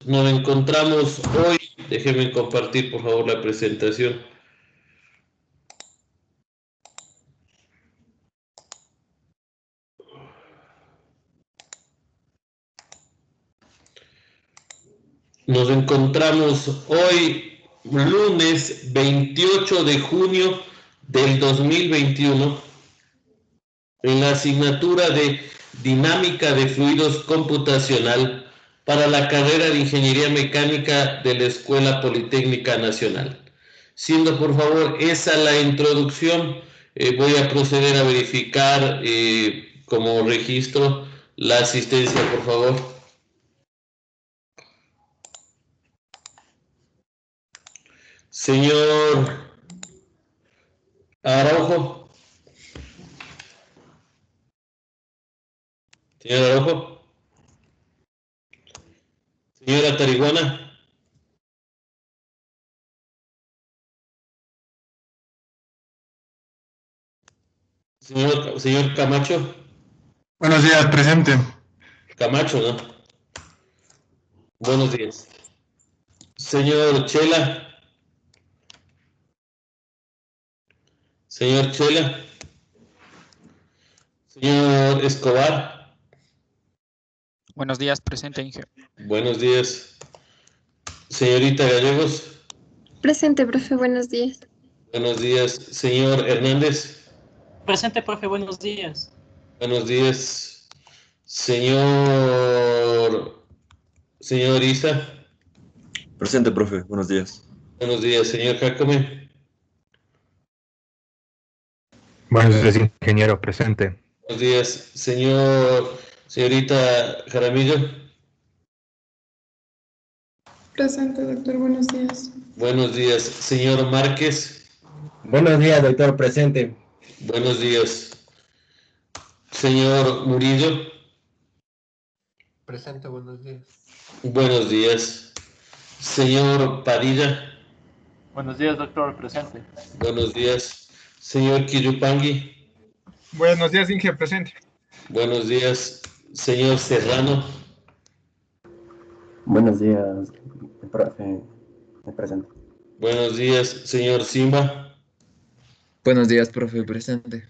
Nos encontramos hoy, déjenme compartir por favor la presentación. Nos encontramos hoy, lunes 28 de junio del 2021, en la asignatura de Dinámica de Fluidos Computacional para la carrera de Ingeniería Mecánica de la Escuela Politécnica Nacional. Siendo por favor esa la introducción, voy a proceder a verificar como registro la asistencia, por favor. Señor Araujo. Señor Araujo. Señora Tarihuana. Señor Camacho. Buenos días, presente. Camacho, ¿no? Buenos días. Señor Chela. Señor Chela. Señor Escobar. Buenos días, presente, Inge. Buenos días. Señorita Gallegos. Presente, profe, buenos días. Buenos días. Señor Hernández. Presente, profe, buenos días. Buenos días. Señor Isa. Presente, profe, buenos días. Buenos días. Señor Jacome. Buenos días, ingeniero, presente. Buenos días. Señorita Jaramillo. Presente, doctor, buenos días. Buenos días. Señor Márquez. Buenos días, doctor, presente. Buenos días. Señor Murillo. Presente, buenos días. Buenos días. Señor Padilla. Buenos días, doctor, presente. Buenos días. Señor Kirupangui. Buenos días, Inge, presente. Buenos días. Señor Serrano. Buenos días, profe, presente. Buenos días, señor Simba. Buenos días, profe, presente.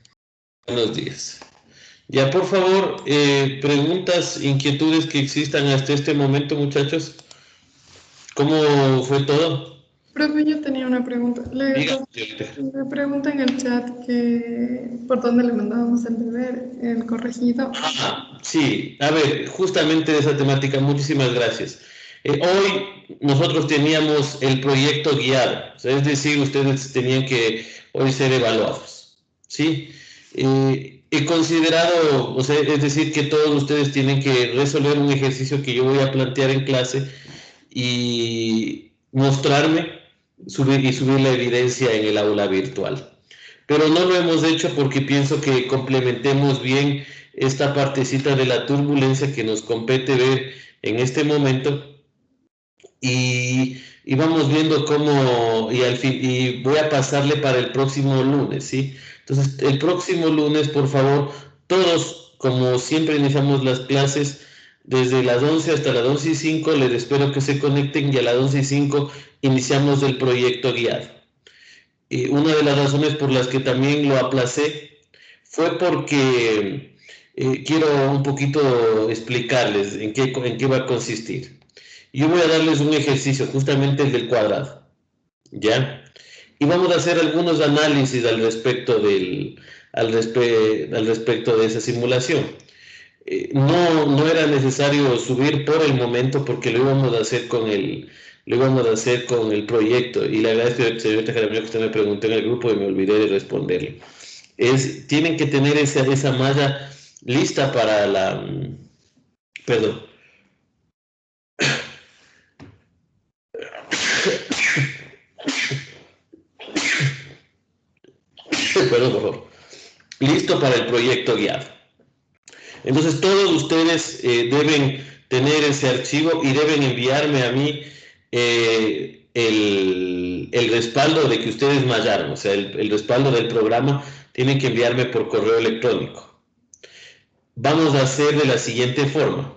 Buenos días. Ya, por favor, preguntas, inquietudes que existan hasta este momento, muchachos. ¿Cómo fue todo? Profe, yo tenía una pregunta. Le pregunta en el chat que por dónde le mandábamos el deber, el corregido. Sí, a ver, justamente de esa temática, muchísimas gracias. Hoy nosotros teníamos el proyecto guiado, o sea, es decir, ustedes tenían que hoy ser evaluados, ¿sí? He considerado, o sea, es decir, que todos ustedes tienen que resolver un ejercicio que yo voy a plantear en clase y mostrarme subir la evidencia en el aula virtual. Pero no lo hemos hecho porque pienso que complementemos bien esta partecita de la turbulencia que nos compete ver en este momento y vamos viendo cómo y voy a pasarle para el próximo lunes, ¿sí? Entonces, el próximo lunes, por favor, todos, como siempre iniciamos las clases, desde las 11 hasta las 11:05, les espero que se conecten y a las 11:05 iniciamos el proyecto guiado. Una de las razones por las que también lo aplacé fue porque quiero un poquito explicarles en qué va a consistir. Yo voy a darles un ejercicio, justamente el del cuadrado, ¿ya? Y vamos a hacer algunos análisis al respecto de esa simulación. No era necesario subir por el momento porque lo íbamos a hacer con el proyecto, y le agradezco, señor Jaramillo, que usted me preguntó en el grupo y me olvidé de responderle. Tienen que tener esa malla lista para la... Perdón. Perdón, por favor. Listo para el proyecto guiado. Entonces todos ustedes deben tener ese archivo y deben enviarme a mí el respaldo de que ustedes mallaron, o sea, el respaldo del programa tienen que enviarme por correo electrónico. Vamos a hacer de la siguiente forma.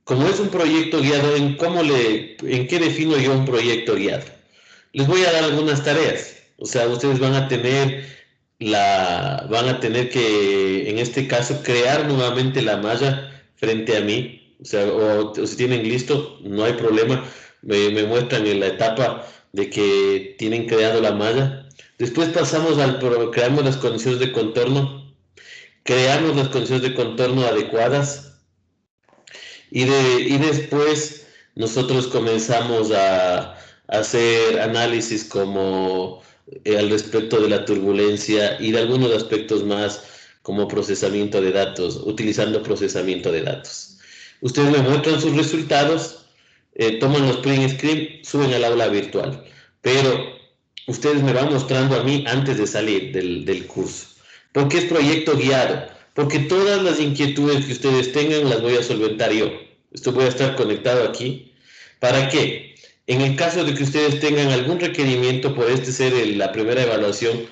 como es un proyecto guiado, ¿en qué defino yo un proyecto guiado? Les voy a dar algunas tareas. O sea, ustedes van a tener que, en este caso, crear nuevamente la malla frente a mí. O sea, o si tienen listo, no hay problema. Me muestran en la etapa de que tienen creado la malla. Después pasamos creamos las condiciones de contorno. Creamos las condiciones de contorno adecuadas. Y después nosotros comenzamos a hacer análisis como al respecto de la turbulencia y de algunos aspectos más como procesamiento de datos, utilizando procesamiento de datos. Ustedes me muestran sus resultados, toman los print screen, suben al aula virtual, pero ustedes me van mostrando a mí antes de salir del curso. ¿Por qué es proyecto guiado? Porque todas las inquietudes que ustedes tengan las voy a solventar yo. Esto voy a estar conectado aquí. ¿Para qué? En el caso de que ustedes tengan algún requerimiento por ser la primera evaluación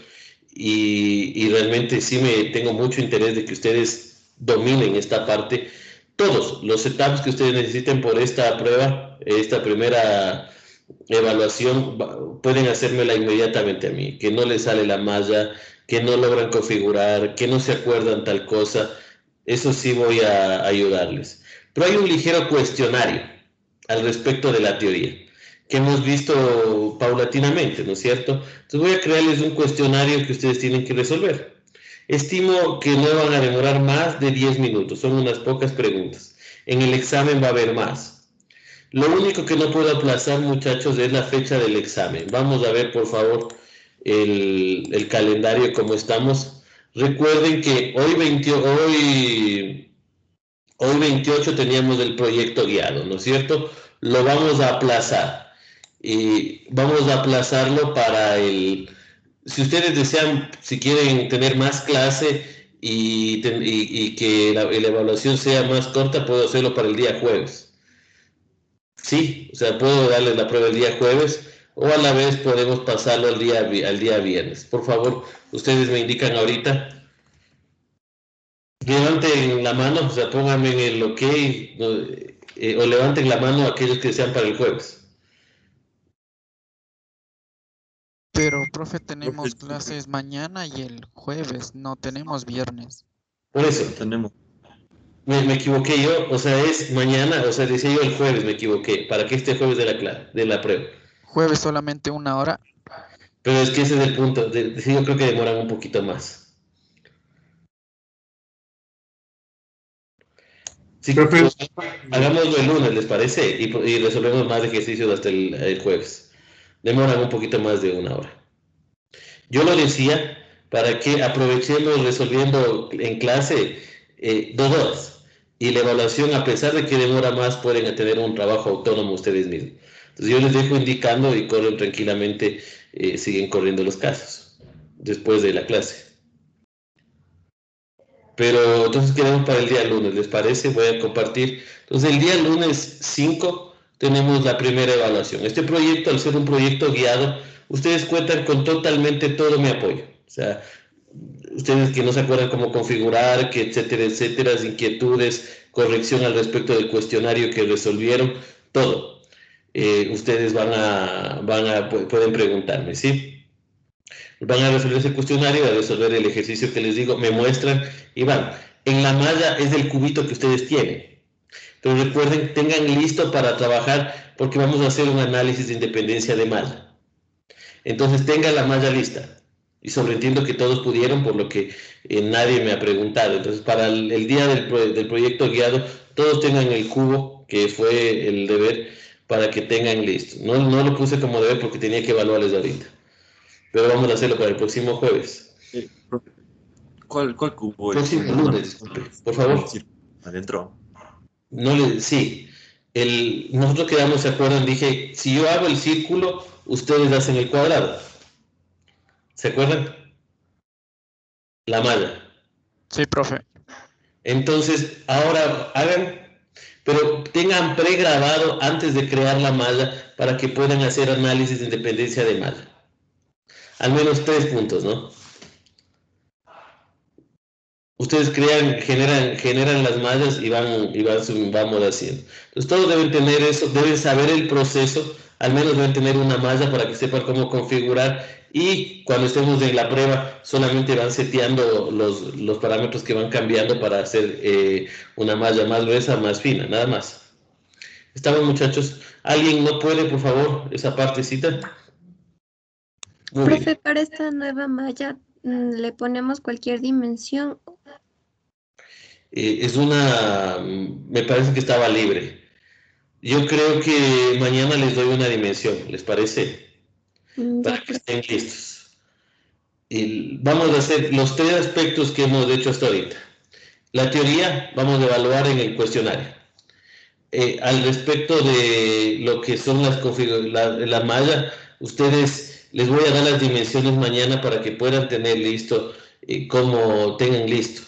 y realmente sí tengo mucho interés de que ustedes dominen esta parte, todos los setups que ustedes necesiten por esta prueba, esta primera evaluación, pueden hacérmela inmediatamente a mí, que no les sale la malla, que no logran configurar, que no se acuerdan tal cosa, eso sí voy a ayudarles. Pero hay un ligero cuestionario al respecto de la teoría, que hemos visto paulatinamente, ¿no es cierto? Entonces voy a crearles un cuestionario que ustedes tienen que resolver. Estimo que no van a demorar más de 10 minutos, son unas pocas preguntas. En el examen va a haber más. Lo único que no puedo aplazar, muchachos, es la fecha del examen. Vamos a ver, por favor, el calendario como estamos. Recuerden que hoy 28 teníamos el proyecto guiado, ¿no es cierto? Lo vamos a aplazar. Y vamos a aplazarlo para si ustedes desean, si quieren tener más clase y que la evaluación sea más corta, puedo hacerlo para el día jueves. Sí, o sea, puedo darles la prueba el día jueves o a la vez podemos pasarlo al día viernes. Por favor, ustedes me indican ahorita. Levanten la mano, o sea, pónganme en el OK o levanten la mano aquellos que sean para el jueves. Pero, profe, tenemos clases mañana y el jueves, no tenemos viernes. Por eso. Tenemos. Me equivoqué yo, o sea, es mañana, o sea, decía yo el jueves, me equivoqué, para que este jueves de la prueba. Jueves solamente 1 hora. Pero es que ese es el punto, yo creo que demoran un poquito más. Sí, pues, hagámoslo el lunes, ¿les parece? Y resolvemos más ejercicios hasta el jueves. Demoran un poquito más de 1 hora. Yo lo decía para que aprovechemos resolviendo en clase 2 horas. Y la evaluación, a pesar de que demora más, pueden tener un trabajo autónomo ustedes mismos. Entonces yo les dejo indicando y corren tranquilamente, siguen corriendo los casos después de la clase. Pero entonces quedamos para el día lunes, ¿les parece? Voy a compartir. Entonces el día lunes 5 tenemos la primera evaluación. Este proyecto, al ser un proyecto guiado, ustedes cuentan con totalmente todo mi apoyo. O sea, ustedes que no se acuerdan cómo configurar, que etcétera, inquietudes, corrección al respecto del cuestionario que resolvieron, todo. Ustedes pueden preguntarme, ¿sí? Van a resolver ese cuestionario, a resolver el ejercicio que les digo, me muestran y van. En la malla es del cubito que ustedes tienen. Pero recuerden, tengan listo para trabajar porque vamos a hacer un análisis de independencia de malla. Entonces tengan la malla lista. Y sobreentiendo que todos pudieron, por lo que nadie me ha preguntado. Entonces, para el día del proyecto guiado, todos tengan el cubo, que fue el deber, para que tengan listo. No lo puse como deber porque tenía que evaluarles ahorita. Pero vamos a hacerlo para el próximo jueves. ¿Cuál cubo? Próximo lunes, disculpe. Por favor. Adentro. Sí. Nosotros quedamos de acuerdo, dije, si yo hago el círculo, ustedes hacen el cuadrado. ¿Se acuerdan? La malla. Sí, profe. Entonces, ahora hagan, pero tengan pregrabado antes de crear la malla para que puedan hacer análisis de independencia de malla. Al menos 3 puntos, ¿no? ustedes generan las mallas y vamos haciendo. Entonces todos deben tener eso, deben saber el proceso, al menos deben tener una malla para que sepan cómo configurar, y cuando estemos en la prueba solamente van seteando los parámetros que van cambiando para hacer una malla más gruesa, más fina, nada más. ¿Estamos, muchachos? ¿Alguien no puede, por favor, esa partecita? Muy Profe, bien. para esta nueva malla, ¿le ponemos cualquier dimensión? Me parece que estaba libre. Yo creo que mañana les doy una dimensión, ¿les parece? Para que estén listos. Y vamos a hacer los 3 aspectos que hemos hecho hasta ahorita. La teoría vamos a evaluar en el cuestionario. Al respecto de lo que son la malla, ustedes les voy a dar las dimensiones mañana para que puedan tener listo, como tengan listo.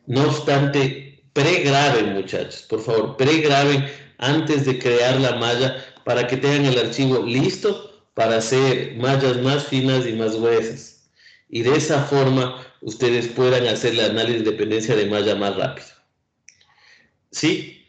No obstante, pregraben, muchachos, por favor, pregraben antes de crear la malla para que tengan el archivo listo para hacer mallas más finas y más gruesas. Y de esa forma ustedes puedan hacer el análisis de dependencia de malla más rápido. ¿Sí?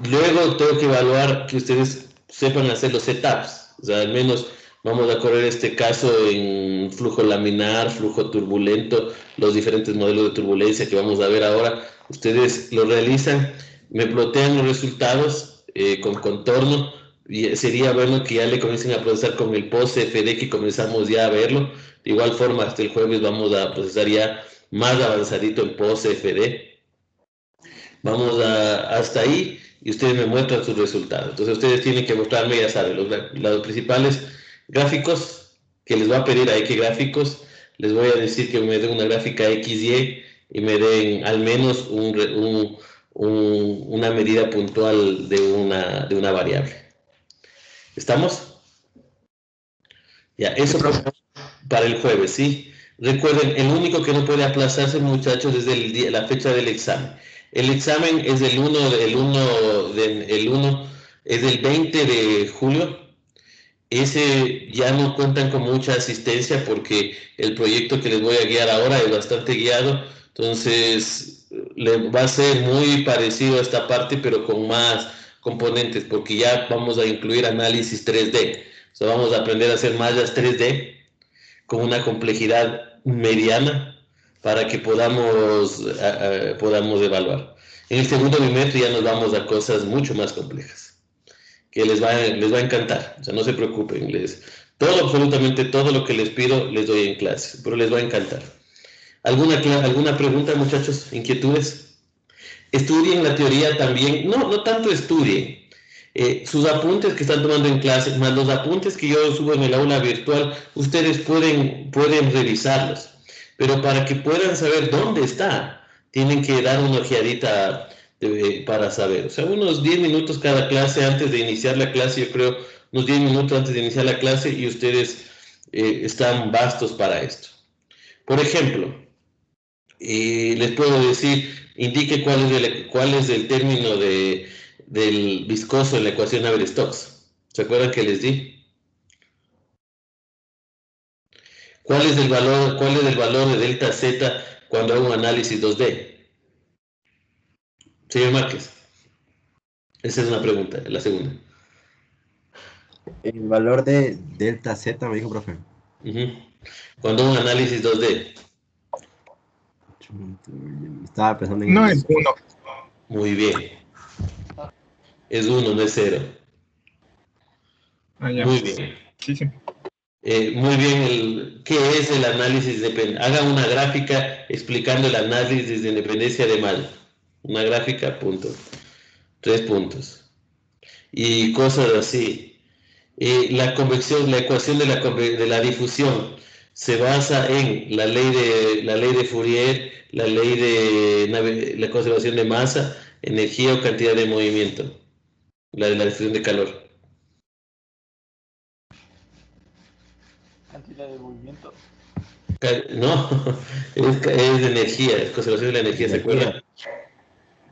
Luego tengo que evaluar que ustedes sepan hacer los setups. O sea, al menos vamos a correr este caso en flujo laminar, flujo turbulento, los diferentes modelos de turbulencia que vamos a ver ahora. Ustedes lo realizan, me plotean los resultados con contorno, y sería bueno que ya le comiencen a procesar con el POS-FD, que comenzamos ya a verlo. De igual forma, hasta el jueves vamos a procesar ya más avanzadito el POS-FD. Vamos hasta ahí y ustedes me muestran sus resultados. Entonces ustedes tienen que mostrarme, ya saben, los principales gráficos que les voy a pedir ahí, que gráficos, les voy a decir que me den una gráfica XY y me den al menos una medida puntual de una variable. ¿Estamos? Ya, eso para el jueves, ¿sí? Recuerden, el único que no puede aplazarse, muchachos, es la fecha del examen. El examen es el 20 de julio. Ese ya no cuentan con mucha asistencia porque el proyecto que les voy a guiar ahora es bastante guiado. Entonces, va a ser muy parecido a esta parte, pero con más componentes, porque ya vamos a incluir análisis 3D. O sea, vamos a aprender a hacer mallas 3D con una complejidad mediana para que podamos evaluar. En el segundo bimestre ya nos vamos a cosas mucho más complejas, que les va a encantar. O sea, no se preocupen. Absolutamente todo lo que les pido les doy en clase, pero les va a encantar. ¿Alguna pregunta, muchachos? ¿Inquietudes? Estudien la teoría también. No tanto estudien. Sus apuntes que están tomando en clase, más los apuntes que yo subo en el aula virtual, ustedes pueden revisarlos. Pero para que puedan saber dónde está, tienen que dar una ojeadita para saber. O sea, unos 10 minutos cada clase antes de iniciar la clase, yo creo, unos 10 minutos antes de iniciar la clase, y ustedes están bastos para esto. Por ejemplo, les puedo decir, indique cuál es el término del viscoso en la ecuación Navier-Stokes. ¿Se acuerdan que les di? ¿Cuál es el valor de delta Z cuando hago un análisis 2D? Señor Márquez. Esa es una pregunta, la segunda. El valor de delta Z, me dijo, profe. Cuando hago un análisis 2D. Estaba pensando en... No es 1. Muy bien. Es 1, no es 0. Muy bien. Sí, sí. Muy bien, ¿qué es el análisis de haga una gráfica explicando el análisis de independencia de malla. Una gráfica, punto. 3 puntos. Y cosas así. La convección, la ecuación de la difusión se basa en la ley de Fourier, la ley de la conservación de masa, energía o cantidad de movimiento, la de la distribución de calor. Cantidad de movimiento. No, es de energía, es conservación de la energía, ¿se acuerdan?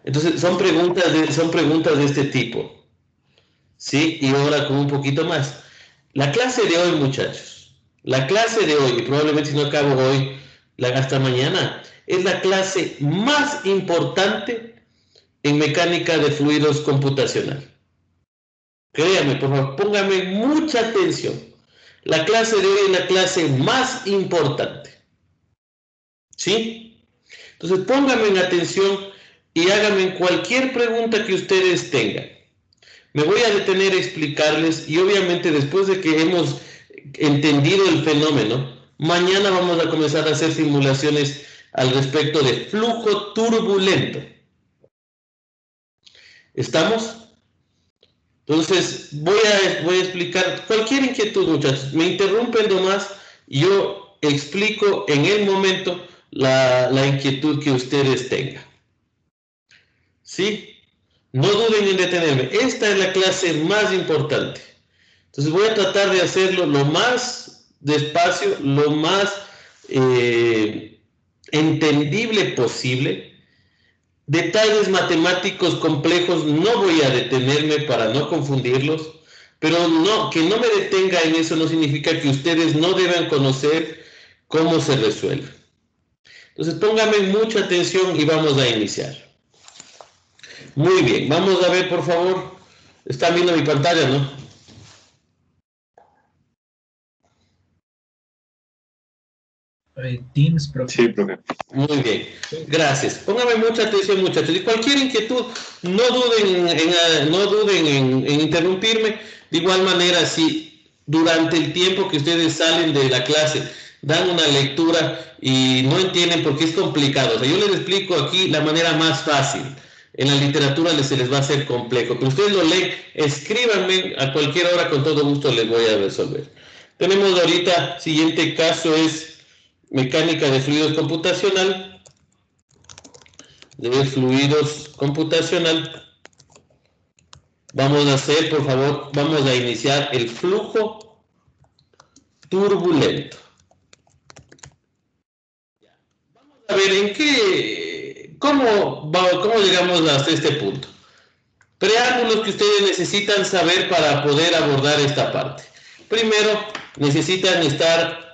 Entonces, son preguntas de este tipo. ¿Sí? Y ahora con un poquito más. La clase de hoy, muchachos, la clase de hoy, y probablemente si no acabo hoy, hasta mañana, es la clase más importante en mecánica de fluidos computacional. Créame, por favor, póngame mucha atención. La clase de hoy es la clase más importante. ¿Sí? Entonces, pónganme en atención y háganme cualquier pregunta que ustedes tengan. Me voy a detener a explicarles y obviamente después de que hemos entendido el fenómeno, mañana vamos a comenzar a hacer simulaciones al respecto de flujo turbulento. ¿Estamos? Entonces, voy a explicar cualquier inquietud, muchachos. Me interrumpen nomás y yo explico en el momento la inquietud que ustedes tengan. ¿Sí? No duden en detenerme. Esta es la clase más importante. Entonces voy a tratar de hacerlo lo más despacio, lo más entendible posible. Detalles matemáticos complejos no voy a detenerme para no confundirlos, pero no, que no me detenga en eso no significa que ustedes no deban conocer cómo se resuelve. Entonces pónganme mucha atención y vamos a iniciar. Muy bien, vamos a ver por favor, están viendo mi pantalla, ¿no? Teams, profe. Sí, profe. Muy bien, gracias. Pónganme mucha atención, muchachos. Y cualquier inquietud, no duden en interrumpirme. De igual manera, si durante el tiempo que ustedes salen de la clase dan una lectura y no entienden porque es complicado. O sea, yo les explico aquí la manera más fácil. En la literatura se les va a hacer complejo. Pero ustedes lo leen, escríbanme a cualquier hora, con todo gusto les voy a resolver. Tenemos ahorita, siguiente caso es mecánica de fluidos computacional. De fluidos computacional. Vamos a hacer, por favor, vamos a iniciar el flujo turbulento. Vamos a ver cómo llegamos hasta este punto. Preámbulos que ustedes necesitan saber para poder abordar esta parte. Primero, necesitan estar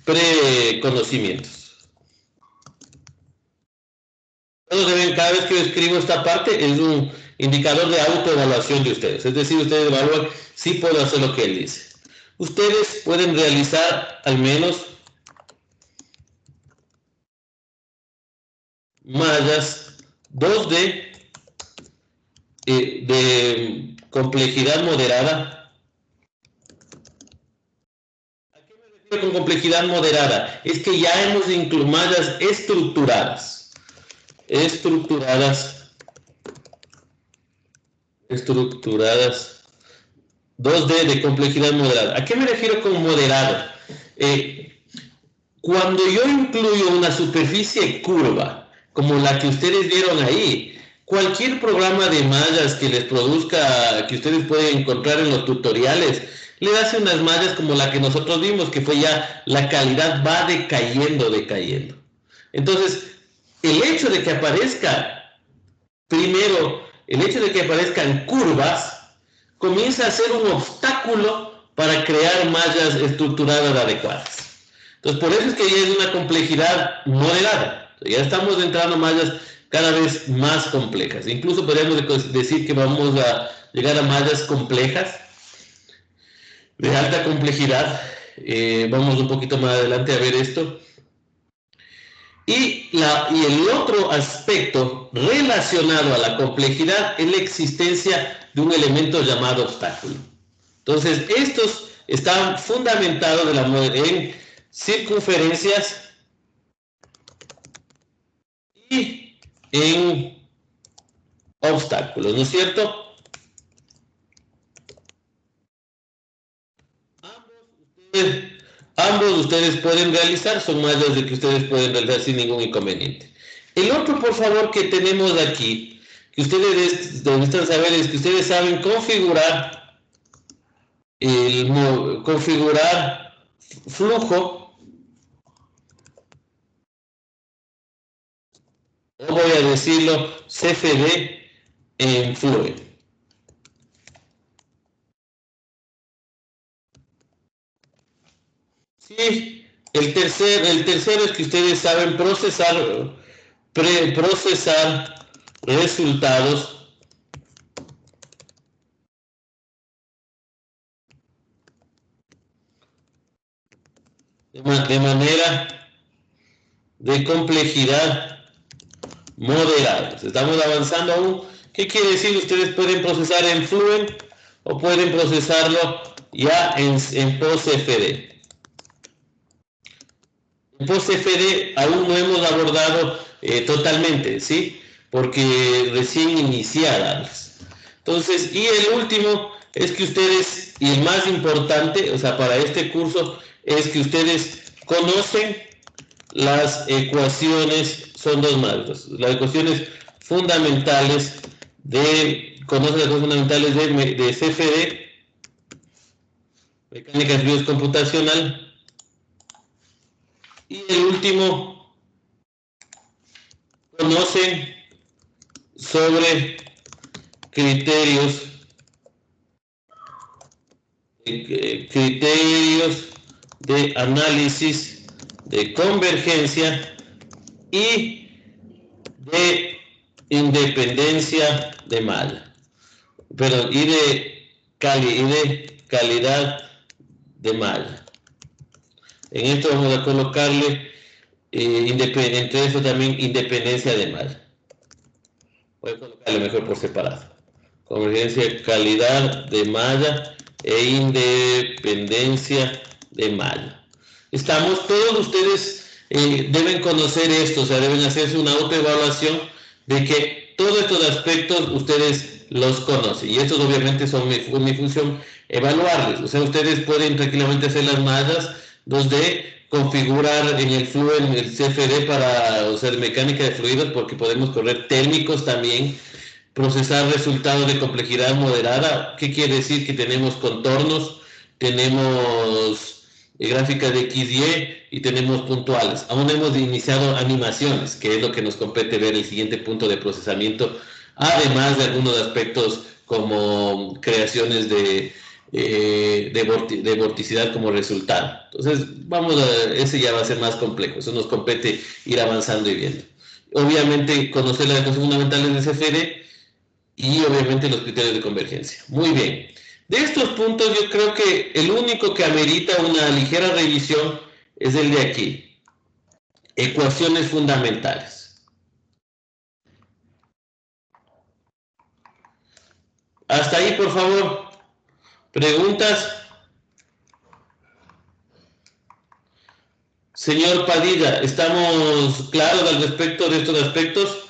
preconocimientos. Todos deben, cada vez que yo escribo esta parte, es un indicador de autoevaluación de ustedes. Es decir, ustedes evalúan si puedo hacer lo que él dice. Ustedes pueden realizar al menos mallas 2D de complejidad moderada. ¿A qué me refiero con complejidad moderada? Es que ya hemos incluido mallas estructuradas. Estructuradas 2D de complejidad moderada. ¿A qué me refiero con moderado? Cuando yo incluyo una superficie curva, como la que ustedes vieron ahí, cualquier programa de mallas que les produzca, que ustedes pueden encontrar en los tutoriales, le hace unas mallas como la que nosotros vimos, que fue ya la calidad va decayendo. Entonces, el hecho de que aparezcan curvas, comienza a ser un obstáculo para crear mallas estructuradas adecuadas. Entonces, por eso es que ya es una complejidad moderada. Ya estamos entrando a mallas cada vez más complejas. Incluso podríamos decir que vamos a llegar a mallas complejas, de alta complejidad. Vamos un poquito más adelante a ver esto. Y el otro aspecto relacionado a la complejidad es la existencia de un elemento llamado obstáculo. Entonces, estos están fundamentados en circunferencias y en obstáculos, ¿no es cierto? Ambos ustedes pueden realizar, son mallas de que ustedes pueden realizar sin ningún inconveniente. El otro, por favor, que tenemos aquí, que ustedes necesitan saber es que ustedes saben configurar flujo, o voy a decirlo, CFD en Fluent. Sí, El tercero es que ustedes saben procesar resultados de manera de complejidad moderada. Estamos avanzando aún. ¿Qué quiere decir? Ustedes pueden procesar en Fluent o pueden procesarlo ya en PostFD. En PostFD aún no hemos abordado totalmente, ¿sí? Porque recién iniciadas. Entonces, y el último es que ustedes, y el más importante, o sea, para este curso, es que ustedes conocen las ecuaciones, son dos más, las ecuaciones fundamentales de CFD, mecánica de fluidos computacional, y el último, conocen sobre criterios de análisis de convergencia y de independencia de malla, perdón, y de calidad de malla. En esto vamos a colocarle entre eso también independencia de malla. Voy a colocarle mejor por separado. Convergencia, calidad de malla e independencia de malla. Estamos, todos ustedes deben conocer esto, o sea, deben hacerse una autoevaluación de que todos estos aspectos ustedes los conocen. Y estos obviamente son mi función, evaluarles. O sea, ustedes pueden tranquilamente hacer las mallas 2D, configurar en el Fluent el CFD para hacer mecánica de fluidos, porque podemos correr térmicos también, procesar resultados de complejidad moderada. ¿Qué quiere decir? Que tenemos contornos, tenemos gráficas de XY y tenemos puntuales. Aún no hemos iniciado animaciones, que es lo que nos compete ver el siguiente punto de procesamiento, además de algunos aspectos como creaciones de vorticidad como resultado. Entonces, ese ya va a ser más complejo, eso nos compete ir avanzando y viendo. Obviamente, conocer las cosas fundamentales de CFD y obviamente los criterios de convergencia. Muy bien. De estos puntos, yo creo que el único que amerita una ligera revisión es el de aquí. Ecuaciones fundamentales. Hasta ahí, por favor. ¿Preguntas? Señor Padilla, ¿estamos claros al respecto de estos aspectos?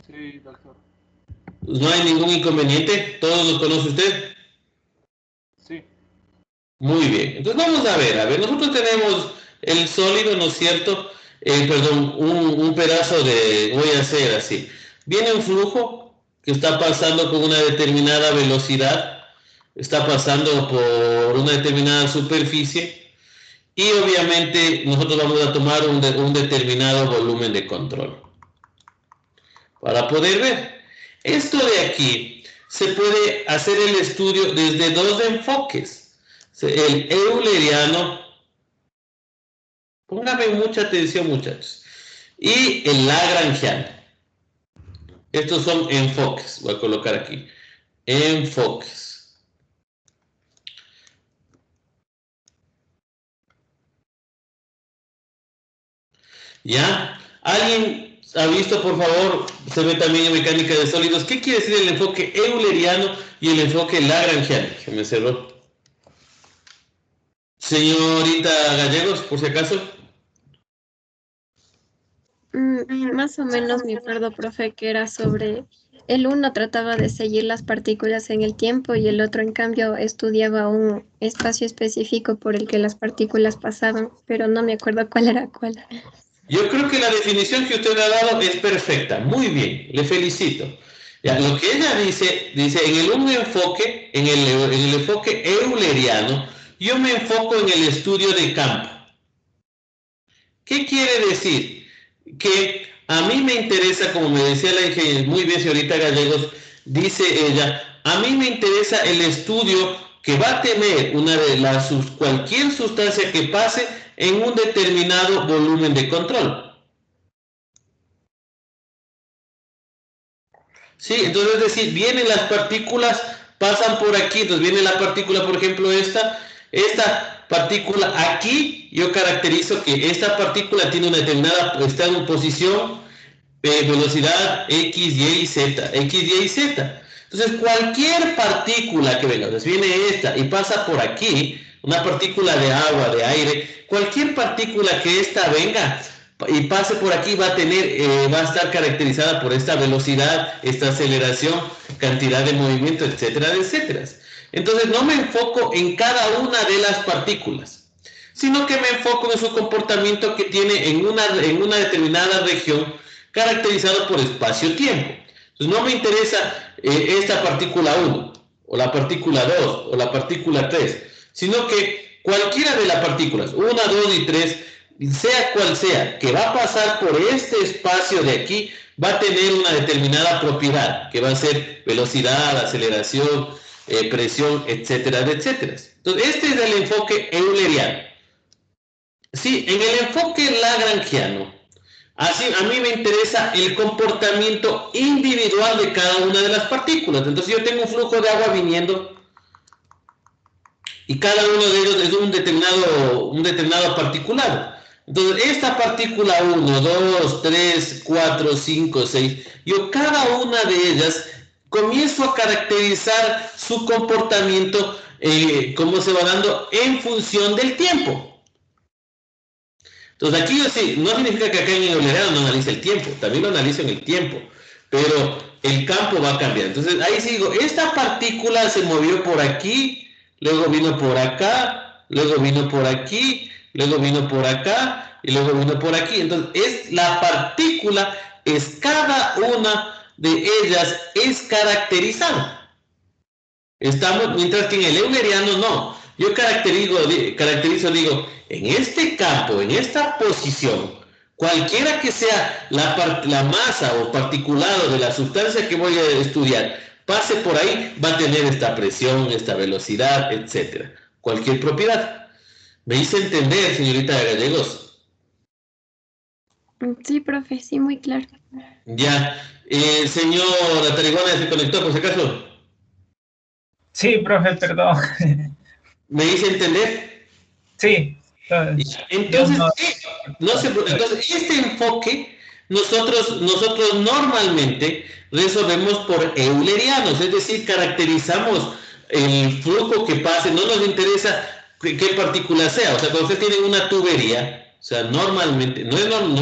Sí, doctor. ¿No hay ningún inconveniente? ¿Todos los conoce usted? Sí. Muy bien. Entonces vamos a ver. Nosotros tenemos el sólido, ¿no es cierto? Perdón, un pedazo de... Voy a hacer así. Viene un flujo que está pasando con una determinada velocidad, está pasando por una determinada superficie y obviamente nosotros vamos a tomar un determinado volumen de control para poder ver. Esto de aquí se puede hacer el estudio desde dos enfoques. El euleriano, póngame mucha atención muchachos, y el lagrangiano. Estos son enfoques, voy a colocar aquí, enfoques. ¿Ya? ¿Alguien ha visto, por favor, se ve también en mecánica de sólidos, qué quiere decir el enfoque euleriano y el enfoque lagrangiano? Que me cerró. Señorita Gallegos, por si acaso. Más o menos me acuerdo, profe, que era sobre... El uno trataba de seguir las partículas en el tiempo y el otro, en cambio, estudiaba un espacio específico por el que las partículas pasaban, pero no me acuerdo cuál era cuál. Yo creo que la definición que usted ha dado es perfecta. Muy bien, le felicito. Ya, lo que ella dice en el un enfoque, en el enfoque euleriano, yo me enfoco en el estudio de campo. ¿Qué quiere decir? Que a mí me interesa, como me decía la ingeniera, muy bien señorita Gallegos, dice ella, a mí me interesa el estudio que va a tener cualquier sustancia que pase en un determinado volumen de control. Sí, entonces es decir, vienen las partículas, pasan por aquí, entonces viene la partícula, por ejemplo, esta partícula aquí, yo caracterizo que esta partícula tiene una determinada, está en posición, velocidad X, Y, Z, X, Y, Z. Entonces cualquier partícula que venga, entonces viene esta y pasa por aquí, una partícula de agua, de aire, cualquier partícula que esta venga y pase por aquí va a estar caracterizada por esta velocidad, esta aceleración, cantidad de movimiento, etcétera, etcétera. Entonces no me enfoco en cada una de las partículas, sino que me enfoco en su comportamiento que tiene en una determinada región caracterizado por espacio-tiempo. Entonces no me interesa esta partícula 1, o la partícula 2, o la partícula 3, sino que cualquiera de las partículas, 1, 2 y 3, sea cual sea, que va a pasar por este espacio de aquí, va a tener una determinada propiedad, que va a ser velocidad, aceleración, presión, etcétera, etcétera. Entonces, este es el enfoque euleriano. Sí, en el enfoque lagrangiano, así a mí me interesa el comportamiento individual de cada una de las partículas. Entonces, yo tengo un flujo de agua viniendo y cada uno de ellos es un determinado particulado. Entonces, esta partícula 1, 2, 3, 4, 5, 6, yo cada una de ellas comienzo a caracterizar su comportamiento, cómo se va dando en función del tiempo. Entonces, aquí yo sí, no significa que acá en el euleriano no analice el tiempo, también lo analizo en el tiempo, pero el campo va a cambiar. Entonces, ahí sí digo, esta partícula se movió por aquí, luego vino por acá, luego vino por aquí, luego vino por acá y luego vino por aquí. Entonces, la partícula es cada una de ellas es caracterizada. Mientras que en el euleriano no. Yo caracterizo, digo, en este campo, en esta posición, cualquiera que sea la masa o particulado de la sustancia que voy a estudiar, pase por ahí, va a tener esta presión, esta velocidad, etcétera. Cualquier propiedad. ¿Me hice entender, señorita Gallegos? Sí, profe, sí, muy claro. Ya. Señor Atarigona, ¿se conectó por si acaso? Sí, profe, perdón. ¿Me hice entender? Sí. Entonces, entonces este enfoque nosotros normalmente resolvemos por eulerianos, es decir, caracterizamos el flujo que pase, no nos interesa qué partícula sea. O sea, cuando ustedes tienen una tubería, o sea, normalmente, no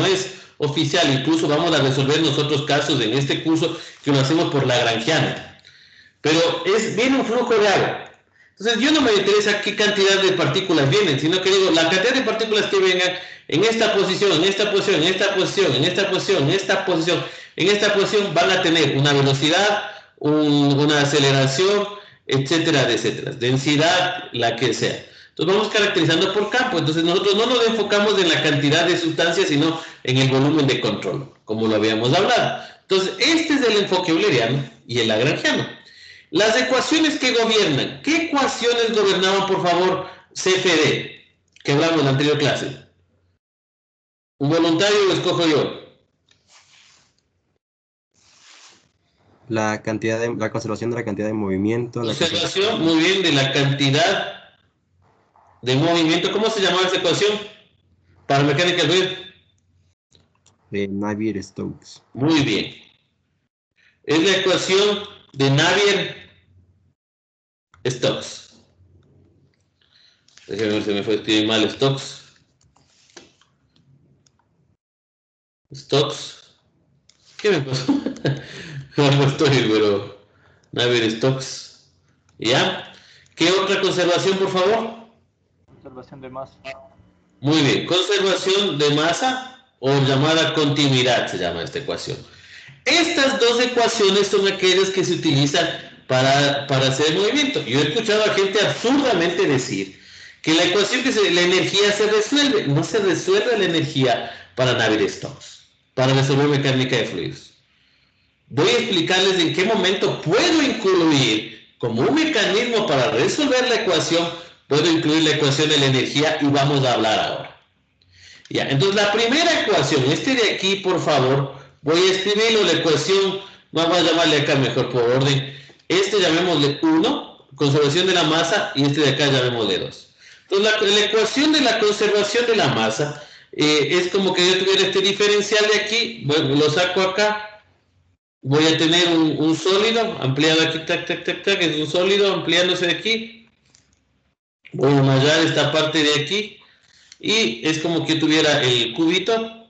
es oficial, incluso vamos a resolver nosotros casos en este curso que lo hacemos por lagrangiana, pero viene un flujo de agua. Entonces yo no me interesa qué cantidad de partículas vienen, sino que digo, la cantidad de partículas que vengan en esta posición, en esta posición, en esta posición, en esta posición, en esta posición, en esta posición, van a tener una velocidad, una aceleración, etcétera, etcétera, densidad, la que sea. Entonces vamos caracterizando por campo. Entonces nosotros no nos enfocamos en la cantidad de sustancias, sino en el volumen de control, como lo habíamos hablado. Entonces este es el enfoque euleriano y el lagrangiano. Las ecuaciones que gobiernan. ¿Qué ecuaciones gobernaban, por favor, CFD? Que hablamos en la anterior clase. ¿Un voluntario lo escojo yo? La conservación de la cantidad de movimiento. Conservación, muy bien, de la cantidad de movimiento. ¿Cómo se llamaba esa ecuación? Para mecánica del ruido. De Navier-Stokes. Muy bien. Es la ecuación de Navier-Stokes. Déjame ver si me fue escribir mal. Stokes. ¿Qué me pasó? No estoy, pero Navier-Stokes. ¿Ya? ¿Qué otra conservación, por favor? Conservación de masa. Muy bien. Conservación de masa o llamada continuidad se llama esta ecuación. Estas dos ecuaciones son aquellas que se utilizan para hacer el movimiento. Yo he escuchado a gente absurdamente decir que la ecuación la energía se resuelve. No se resuelve la energía para Navier-Stokes, para resolver mecánica de fluidos. Voy a explicarles en qué momento puedo incluir como un mecanismo para resolver la ecuación, puedo incluir la ecuación de la energía y vamos a hablar ahora. Ya, entonces la primera ecuación, este de aquí, por favor, voy a escribirlo, la ecuación, vamos a llamarle acá mejor por orden. Este llamémosle 1, conservación de la masa, y este de acá llamémosle 2. Entonces la ecuación de la conservación de la masa es como que yo tuviera este diferencial de aquí, bueno, lo saco acá, voy a tener un sólido ampliado aquí, tac, tac, tac, tac, es un sólido ampliándose de aquí, voy a mallar esta parte de aquí, y es como que tuviera el cubito,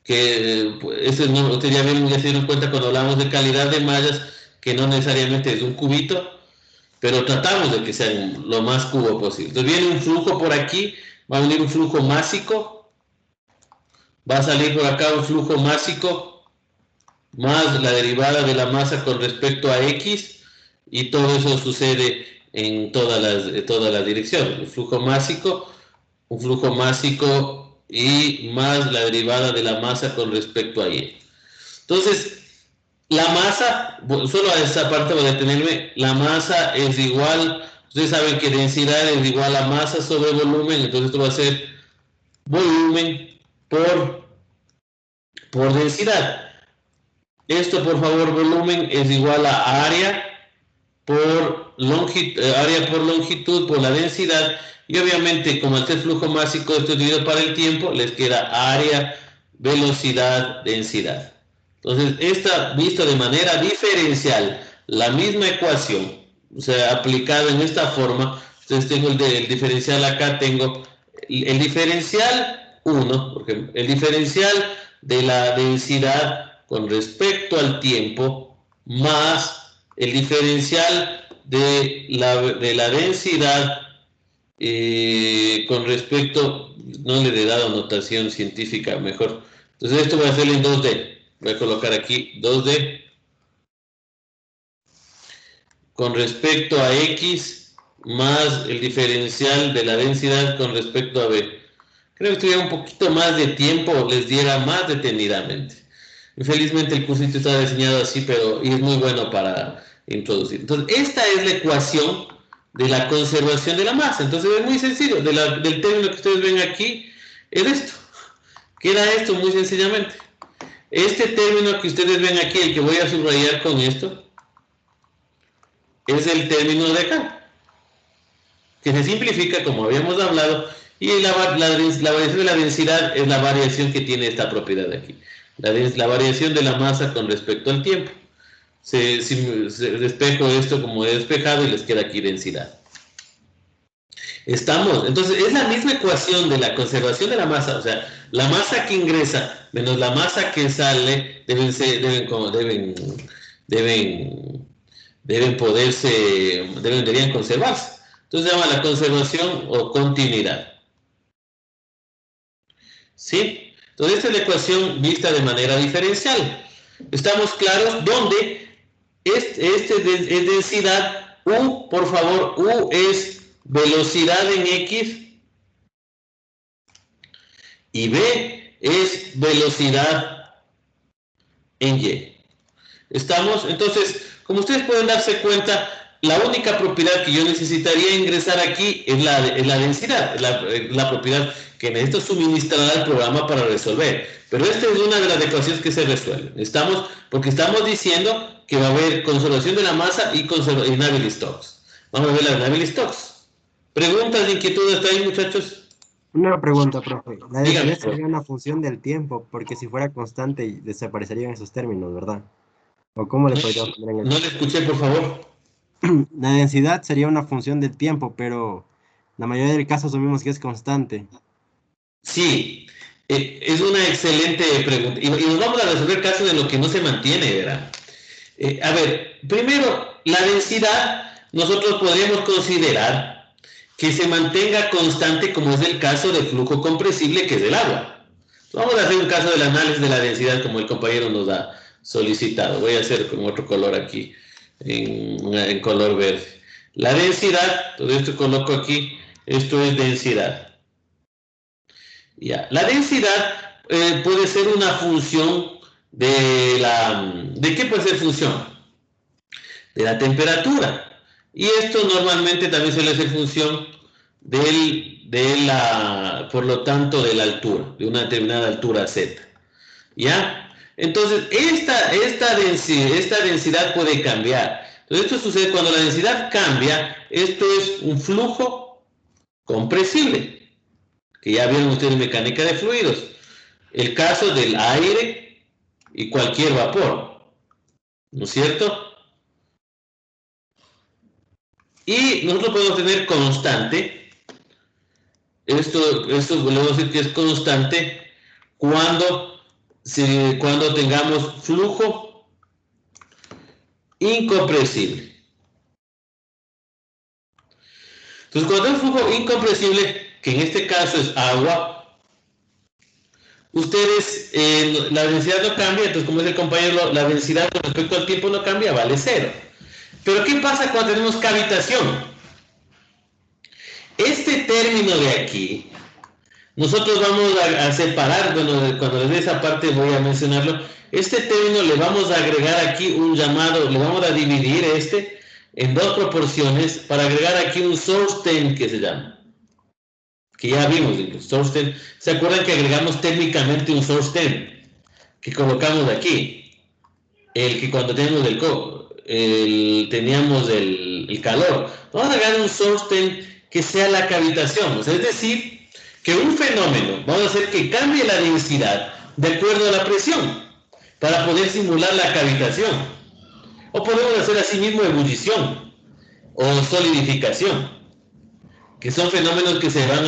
que ese no, ustedes ya se dieron cuenta cuando hablamos de calidad de mallas, que no necesariamente es un cubito, pero tratamos de que sean lo más cubo posible. Entonces viene un flujo por aquí, va a venir un flujo másico, va a salir por acá un flujo másico, más la derivada de la masa con respecto a X, y todo eso sucede en todas las direcciones. Un flujo másico y más la derivada de la masa con respecto a Y. Entonces, la masa, solo a esta parte voy a detenerme, la masa es igual, ustedes saben que densidad es igual a masa sobre volumen, entonces esto va a ser volumen por densidad. Esto, por favor, volumen es igual a área por longitud por la densidad, y obviamente como al ser flujo másico esto es dividido para el tiempo, les queda área, velocidad, densidad. Entonces esta, visto de manera diferencial, la misma ecuación, o sea, aplicada en esta forma, entonces tengo el diferencial acá, tengo el diferencial 1, porque el diferencial de la densidad con respecto al tiempo, más el diferencial de la densidad con respecto, no le he dado notación científica mejor, entonces esto voy a hacerlo en 2D, voy a colocar aquí 2D, con respecto a X, más el diferencial de la densidad con respecto a B. Creo que si tuviera un poquito más de tiempo, les diera más detenidamente. Infelizmente el cursito está diseñado así, pero y es muy bueno para introducir. Entonces, esta es la ecuación de la conservación de la masa. Entonces, es muy sencillo. Del término que ustedes ven aquí, es esto. Queda esto muy sencillamente. Este término que ustedes ven aquí, el que voy a subrayar con esto, es el término de acá, que se simplifica, como habíamos hablado, y la variación de la densidad es la variación que tiene esta propiedad de aquí. La variación de la masa con respecto al tiempo. Se despejo esto como he despejado y les queda aquí densidad. Estamos, entonces es la misma ecuación de la conservación de la masa, o sea, la masa que ingresa menos la masa que sale deberían conservarse. Entonces se llama la conservación o continuidad. ¿Sí? Entonces esta es la ecuación vista de manera diferencial. ¿Estamos claros? ¿Dónde? Este es densidad, U, por favor, U es velocidad en X y B es velocidad en Y. ¿Estamos? Entonces, como ustedes pueden darse cuenta, la única propiedad que yo necesitaría ingresar aquí es la densidad, la propiedad que necesito suministrar al programa para resolver. Pero esta es una de las ecuaciones que se resuelven. Porque estamos diciendo que va a haber conservación de la masa y Navier-Stokes. Vamos a ver las Navier-Stokes. ¿Preguntas, inquietudes hasta ahí, muchachos? Una pregunta, profe. La densidad Dígame, sería una función del tiempo, porque si fuera constante desaparecerían esos términos, ¿verdad? ¿O cómo le podríamos poner en el... No le escuché, por favor. La densidad sería una función del tiempo, pero la mayoría del caso asumimos que es constante. Sí, es una excelente pregunta. Y nos vamos a resolver casos en los que no se mantiene, ¿verdad? A ver, primero, la densidad, nosotros podríamos considerar que se mantenga constante, como es el caso del flujo compresible, que es el agua. Vamos a hacer un caso del análisis de la densidad, como el compañero nos ha solicitado. Voy a hacer con otro color aquí, en color verde. La densidad, todo esto coloco aquí, esto es densidad. Ya. La densidad puede ser una función ¿de qué puede ser función? de la temperatura. Y esto normalmente también se le hace función por lo tanto, de la altura, de una determinada altura Z. ¿Ya? Entonces, esta densidad puede cambiar. Entonces, esto sucede cuando la densidad cambia. Esto es un flujo compresible, que ya vieron ustedes en mecánica de fluidos. El caso del aire y cualquier vapor, ¿no es cierto? Y nosotros podemos tener constante. Esto le vamos a decir que es constante cuando tengamos flujo incompresible. Entonces, cuando tenemos flujo incompresible, que en este caso es agua, ustedes, la densidad no cambia, entonces como dice el compañero, la densidad con respecto al tiempo no cambia, vale 0. Pero ¿qué pasa cuando tenemos cavitación? Este término de aquí, nosotros vamos a separar, bueno, cuando les dé esa parte voy a mencionarlo, este término le vamos a agregar aquí un llamado, le vamos a dividir en dos proporciones para agregar aquí un source term que se llama, que ya vimos, el source term. ¿Se acuerdan que agregamos térmicamente un source term que colocamos aquí? El que cuando teníamos el calor, vamos a agregar un source term que sea la cavitación, o sea, es decir, que un fenómeno, vamos a hacer que cambie la densidad de acuerdo a la presión, para poder simular la cavitación. O podemos hacer asimismo ebullición o solidificación, que son fenómenos que se van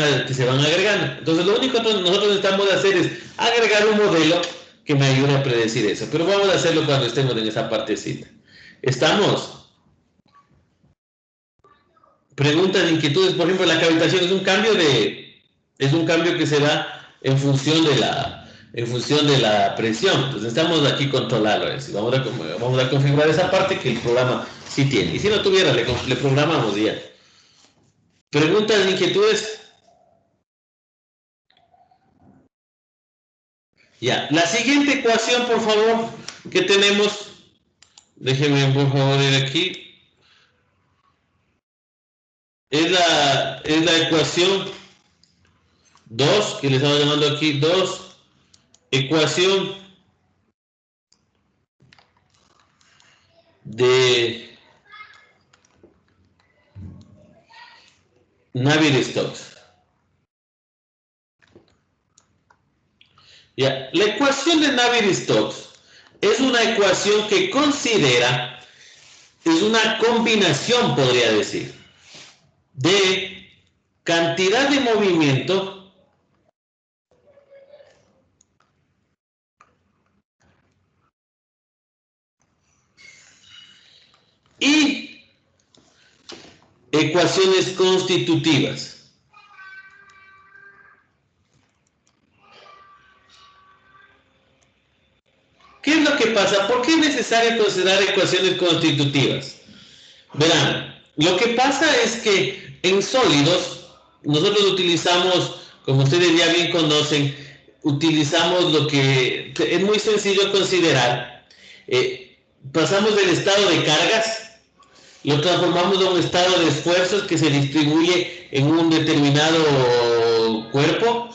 agregando. Entonces, lo único que nosotros necesitamos hacer es agregar un modelo que me ayude a predecir eso. Pero vamos a hacerlo cuando estemos en esa partecita. ¿Estamos? Preguntas, inquietudes. Por ejemplo, la cavitación es un cambio que se da en función de la presión. Entonces necesitamos aquí controlarlo. Vamos a configurar esa parte que el programa sí tiene. Y si no tuviera, le programamos ya. Preguntas, inquietudes. Ya. La siguiente ecuación, por favor, que tenemos. Déjenme, por favor, ir aquí. Es la ecuación 2, que le estamos llamando aquí 2, ecuación de Navier-Stokes. Ya, la ecuación de Navier-Stokes es una ecuación que considera, es una combinación, podría decir, de cantidad de movimiento y ecuaciones constitutivas. ¿Qué es lo que pasa? ¿Por qué es necesario considerar ecuaciones constitutivas? Verán, lo que pasa es que en sólidos nosotros utilizamos, como ustedes ya bien conocen, utilizamos lo que es muy sencillo considerar. Pasamos del estado de cargas, lo transformamos a un estado de esfuerzos que se distribuye en un determinado cuerpo,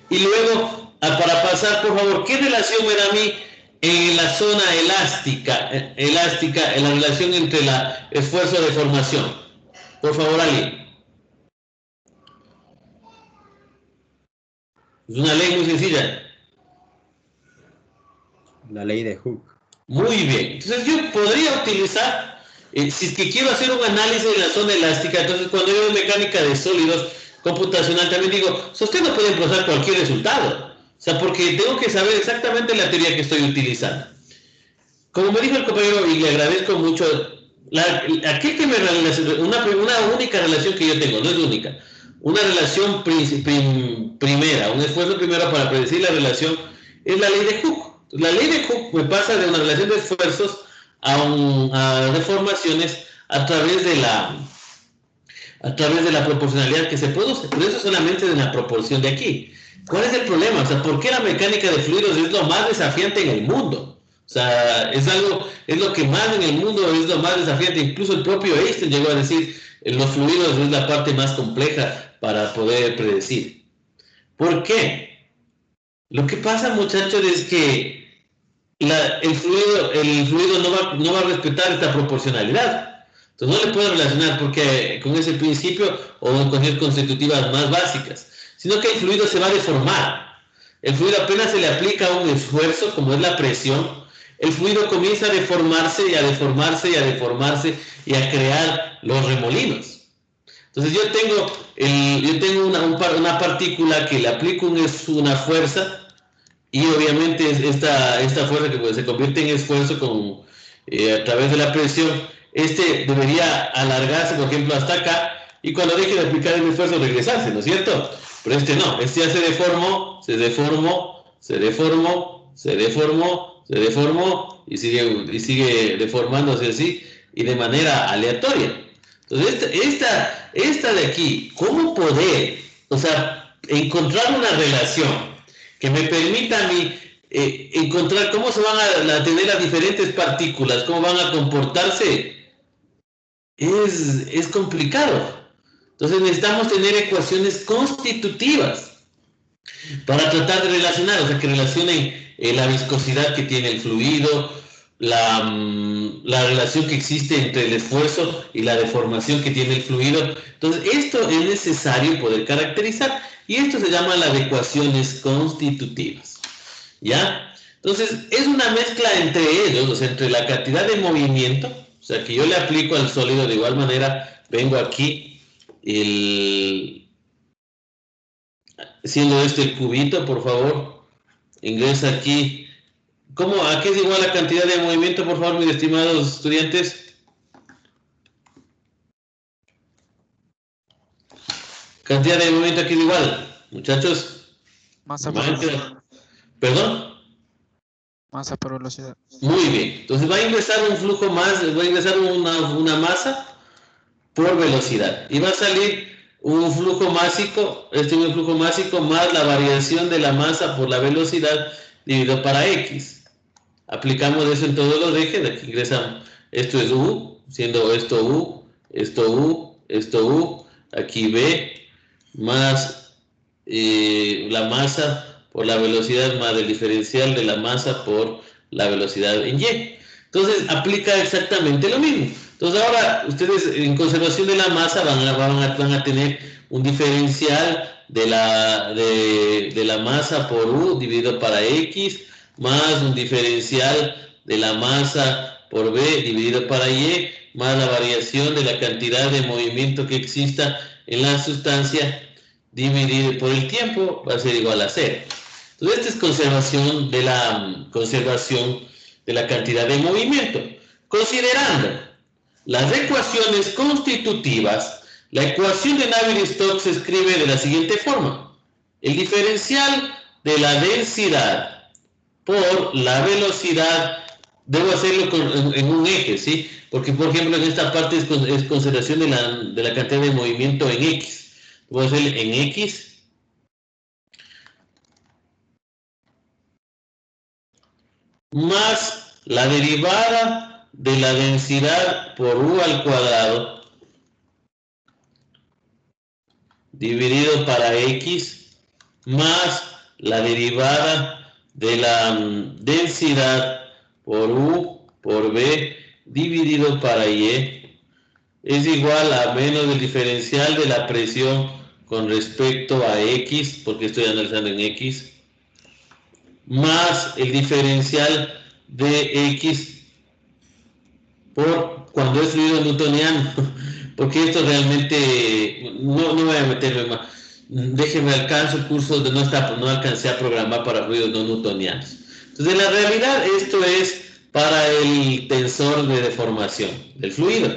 y luego, para pasar, por favor, ¿qué relación me da a mí en la zona elástica, en la relación entre el esfuerzo de formación? Por favor, alguien. Es una ley muy sencilla. La ley de Hooke. Muy bien. Entonces yo podría utilizar, si es que quiero hacer un análisis de la zona elástica, entonces cuando yo veo mecánica de sólidos computacional también digo, usted no puede procesar cualquier resultado. O sea, porque tengo que saber exactamente la teoría que estoy utilizando. Como me dijo el compañero, y le agradezco mucho, aquí que una única relación que yo tengo, no es única, una relación primera, un esfuerzo primero para predecir la relación, es la ley de Hooke. La ley de Hooke me pasa de una relación de esfuerzos a deformaciones a través de la proporcionalidad que se produce. Pero eso solamente de la proporción de aquí. ¿Cuál es el problema? O sea, ¿por qué la mecánica de fluidos es lo más desafiante en el mundo? O sea, es lo que más en el mundo es lo más desafiante. Incluso el propio Einstein llegó a decir, los fluidos es la parte más compleja para poder predecir. ¿Por qué? Lo que pasa, muchachos, es que el fluido no va a respetar esta proporcionalidad. Entonces no le puedo relacionar con ese principio o con cuestiones constitutivas más básicas, sino que el fluido se va a deformar. El fluido apenas se le aplica un esfuerzo, como es la presión, el fluido comienza a deformarse y a deformarse y a deformarse y a crear los remolinos. Entonces yo tengo una partícula que le aplico una fuerza, y obviamente esta fuerza que se convierte en esfuerzo a través de la presión, debería alargarse, por ejemplo, hasta acá, y cuando deje de aplicar el esfuerzo regresarse, ¿no es cierto? Pero no, ya se deformó, se deformó, se deformó, se deformó, se deformó, y sigue deformándose así, y de manera aleatoria. Entonces, esta de aquí, ¿cómo poder, encontrar una relación que me permita a mí encontrar cómo se van a tener las diferentes partículas, cómo van a comportarse? Es complicado. Entonces necesitamos tener ecuaciones constitutivas para tratar de relacionar, que relacionen la viscosidad que tiene el fluido, la relación que existe entre el esfuerzo y la deformación que tiene el fluido. Entonces esto es necesario poder caracterizar, y esto se llama las ecuaciones constitutivas, ¿ya? Entonces es una mezcla entre ellos, entre la cantidad de movimiento, que yo le aplico al sólido de igual manera, vengo aquí, siendo el cubito, por favor, ingresa aquí. ¿A qué es igual la cantidad de movimiento, por favor, mis estimados estudiantes? Cantidad de movimiento aquí es igual, muchachos. Masa por velocidad. ¿Perdón? Masa por velocidad. Muy bien. Entonces va a ingresar un flujo más, va a ingresar una masa por velocidad. Y va a salir un flujo másico, un flujo másico más la variación de la masa por la velocidad dividido para X. Aplicamos eso en todos los ejes. Aquí ingresamos. Esto es U, siendo esto U, esto U, esto U. Aquí B, más la masa por la velocidad más el diferencial de la masa por la velocidad en Y. Entonces aplica exactamente lo mismo. Entonces ahora ustedes en conservación de la masa van a tener un diferencial de la masa por U dividido para X, más un diferencial de la masa por B dividido para Y, más la variación de la cantidad de movimiento que exista en la sustancia dividido por el tiempo, va a ser igual a 0. Entonces esta es conservación de la cantidad de movimiento. Considerando las ecuaciones constitutivas, la ecuación de Navier-Stokes se escribe de la siguiente forma. El diferencial de la densidad por la velocidad, debo hacerlo en un eje, ¿sí? Porque, por ejemplo, en esta parte es consideración de la cantidad de movimiento en X. Voy a hacer en X. Más la derivada de la densidad por U al cuadrado dividido para X, más la derivada de la densidad por U por B dividido para Y, es igual a menos el diferencial de la presión con respecto a X, porque estoy analizando en X, más el diferencial de X por cuando es fluido newtoniano, porque esto realmente no voy a meterme más. Déjenme alcanzo el curso de no alcancé a programar para fluidos no newtonianos. Entonces, en la realidad, esto es para el tensor de deformación del fluido.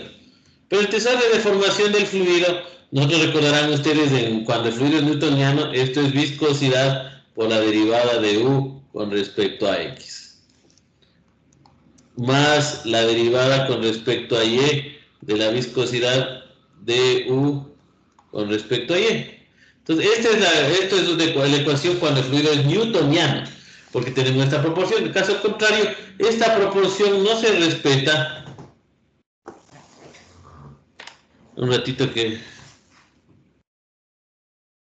Pero el tensor de deformación del fluido, nosotros recordarán ustedes cuando el fluido es newtoniano, esto es viscosidad por la derivada de U con respecto a X, más la derivada con respecto a Y de la viscosidad de U con respecto a Y. Entonces, esto es la ecuación cuando el fluido es newtoniano, porque tenemos esta proporción. En caso contrario, esta proporción no se respeta. Un ratito que...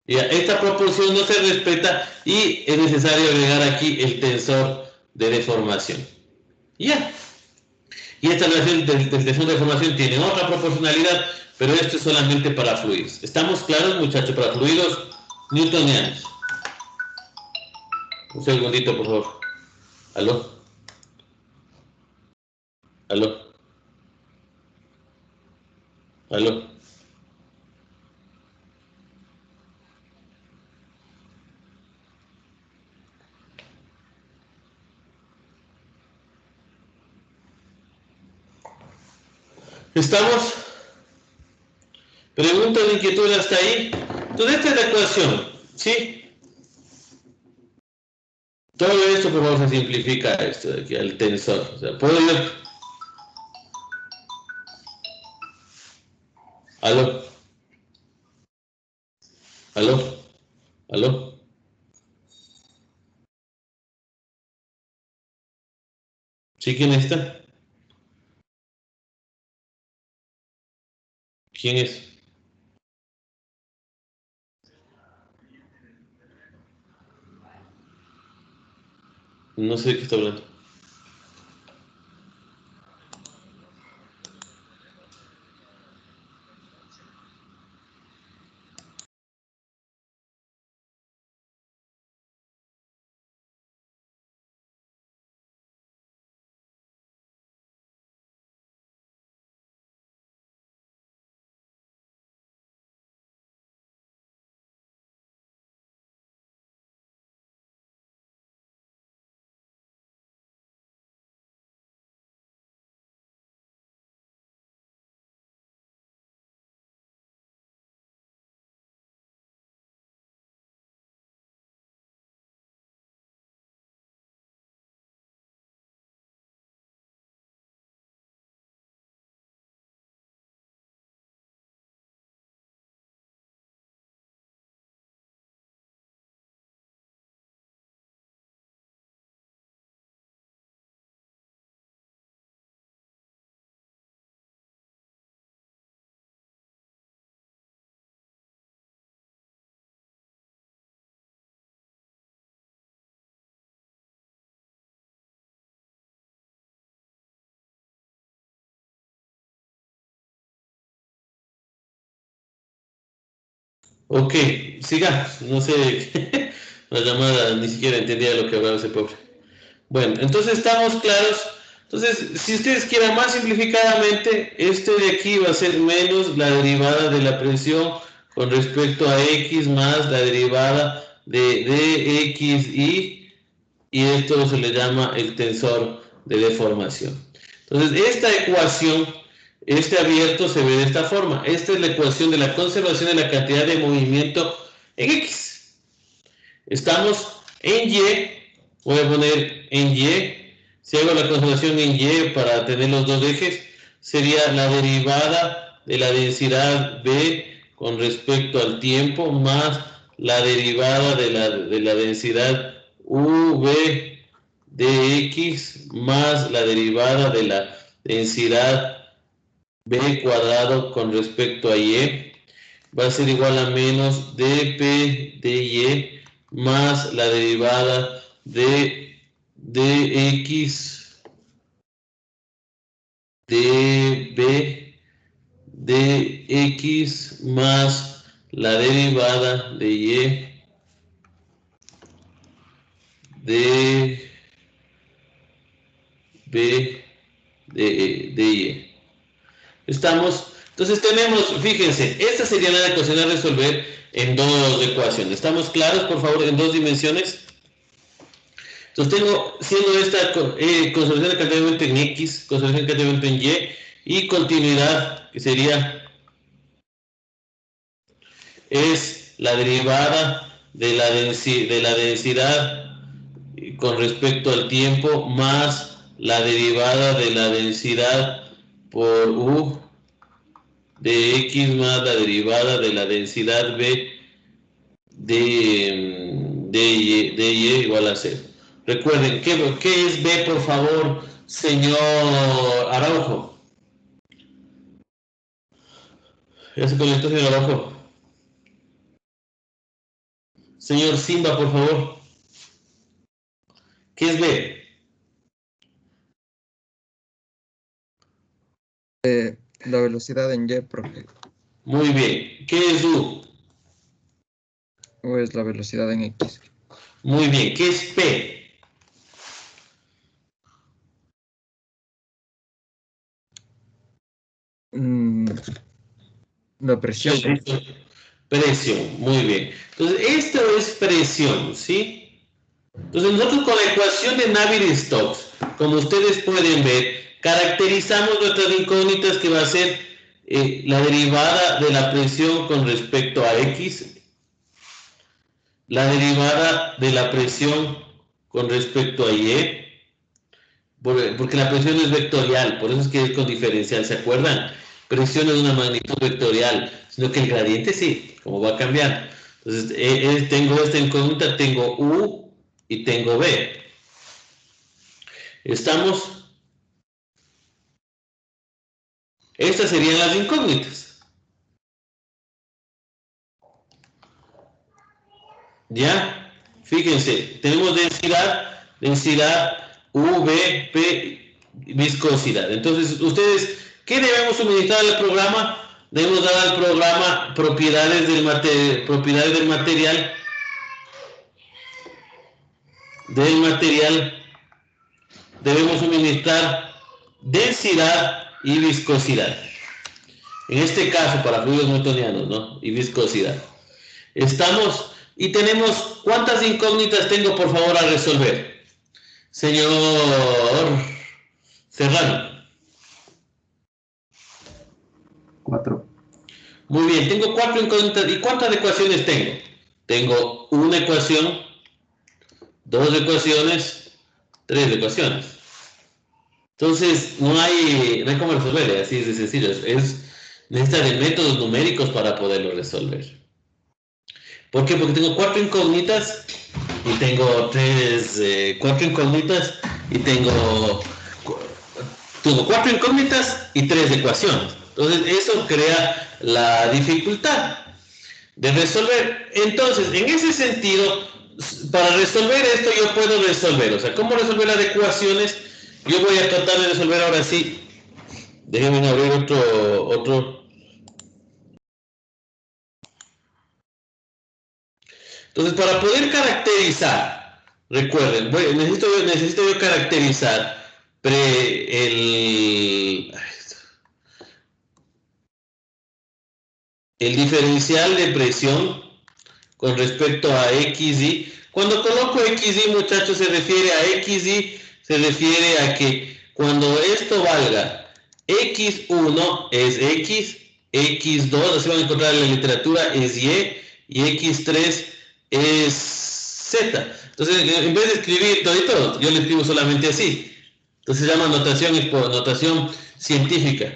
Ya, esta proporción no se respeta y es necesario agregar aquí el tensor de deformación. Ya. Y esta relación del tensor de deformación tiene otra proporcionalidad, pero esto es solamente para fluidos. ¿Estamos claros, muchachos? Para fluidos newtonianos. Un segundito, por favor. ¿Aló? ¿Aló? ¿Aló? ¿Estamos? ¿Preguntas, inquietudes hasta ahí? Entonces, esta es la ecuación, ¿sí? Todo esto, por favor, se simplifica esto de aquí, al tensor. O sea, puedo ir... ¿Aló? ¿Aló? ¿Aló? ¿Sí? ¿Quién está? ¿Quién es? No sé de qué está hablando. Ok, siga. No sé, la llamada ni siquiera entendía lo que hablaba ese pobre. Bueno, entonces estamos claros. Entonces, si ustedes quieren más simplificadamente, este de aquí va a ser menos la derivada de la presión con respecto a x más la derivada de dxy, y esto se le llama el tensor de deformación. Entonces, esta ecuación, este abierto se ve de esta forma. Esta es la ecuación de la conservación de la cantidad de movimiento en x. Estamos en y, voy a poner en y. Si hago la conservación en y para tener los dos ejes, sería la derivada de la densidad b con respecto al tiempo más la derivada de la densidad v de x más la derivada de la densidad b cuadrado con respecto a y, va a ser igual a menos dp de y más la derivada de dx db de x más la derivada de y de b de y. Estamos, entonces tenemos, fíjense, esta sería la ecuación a resolver en dos ecuaciones. ¿Estamos claros, por favor, en dos dimensiones? Entonces tengo, siendo esta conservación de cantidad de movimiento en x, conservación de cantidad de movimiento en y, y continuidad, que sería, es la derivada de la densidad con respecto al tiempo más la derivada de la densidad por u de x más la derivada de la densidad b de y igual a 0. Recuerden, ¿qué es B, por favor, señor Araujo? ¿Ya se conectó, señor Araujo? Señor Simba, por favor. ¿Qué es B? La velocidad en Y, profe. Muy bien. ¿Qué es U? U es la velocidad en X. Muy bien. ¿Qué es P? La presión. Presión, muy bien. Entonces, esto es presión, ¿sí? Entonces, nosotros con la ecuación de Navier-Stokes, como ustedes pueden ver, caracterizamos nuestras incógnitas que va a ser la derivada de la presión con respecto a X, la derivada de la presión con respecto a Y, porque la presión es vectorial, por eso es que es con diferencial, ¿se acuerdan? Presión es una magnitud vectorial, sino que el gradiente sí, como va a cambiar. Entonces, tengo esta incógnita, tengo U y tengo B. ¿Estamos? Estas serían las incógnitas. ¿Ya? Fíjense, tenemos densidad U, B, P, viscosidad. Entonces, ustedes, ¿qué debemos suministrar al programa? Debemos dar al programa propiedades del material. Debemos suministrar densidad y viscosidad. En este caso, para fluidos newtonianos, ¿no? Y viscosidad. Estamos, y tenemos, ¿cuántas incógnitas tengo, por favor, a resolver? Señor Serrano. 4. Muy bien, tengo 4 incógnitas. ¿Y cuántas ecuaciones tengo? Tengo una ecuación, 2 ecuaciones, 3 ecuaciones. Entonces, no hay cómo resolver, así es de sencillo. Necesita de métodos numéricos para poderlo resolver. ¿Por qué? Porque tengo 4 incógnitas y tengo 4 incógnitas y tengo 4 incógnitas y 3 ecuaciones. Entonces, eso crea la dificultad de resolver. Entonces, en ese sentido, para resolver esto yo puedo resolver. O sea, ¿cómo resolver las ecuaciones? Yo voy a tratar de resolver ahora sí. Déjenme abrir otro. Entonces, para poder caracterizar, recuerden, necesito yo caracterizar el diferencial de presión con respecto a XY. Cuando coloco XY, muchachos, se refiere a XY, se refiere a que cuando esto valga X1 es X, X2, así van a encontrar en la literatura, es Y X3 es Z. Entonces, en vez de escribir todito, yo le escribo solamente así. Entonces se llama notación científica.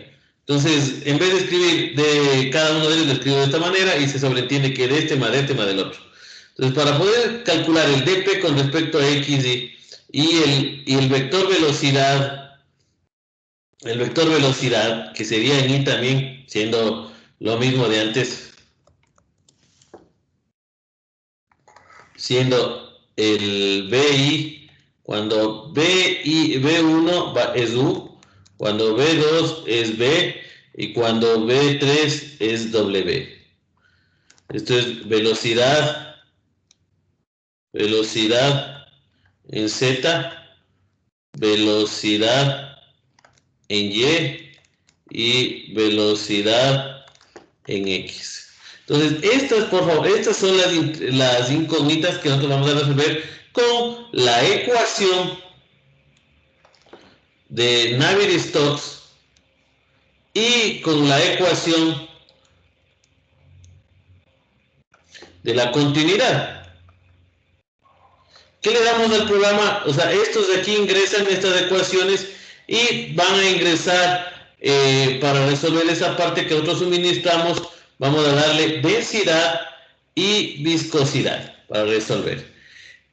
Entonces, en vez de escribir de cada uno de ellos, lo escribo de esta manera y se sobreentiende que de este más del otro. Entonces, para poder calcular el dp con respecto a x y el vector velocidad, que sería en y también, siendo lo mismo de antes, siendo el BI, cuando B1 es U, cuando B2 es B y cuando B3 es W. Esto es velocidad en Z, velocidad en y velocidad en X. Entonces, estas son las incógnitas que nosotros vamos a resolver con la ecuación de Navier-Stokes y con la ecuación de la continuidad. ¿Qué le damos al programa? O sea, estos de aquí ingresan estas ecuaciones y van a ingresar para resolver esa parte que nosotros suministramos. Vamos a darle densidad y viscosidad para resolver.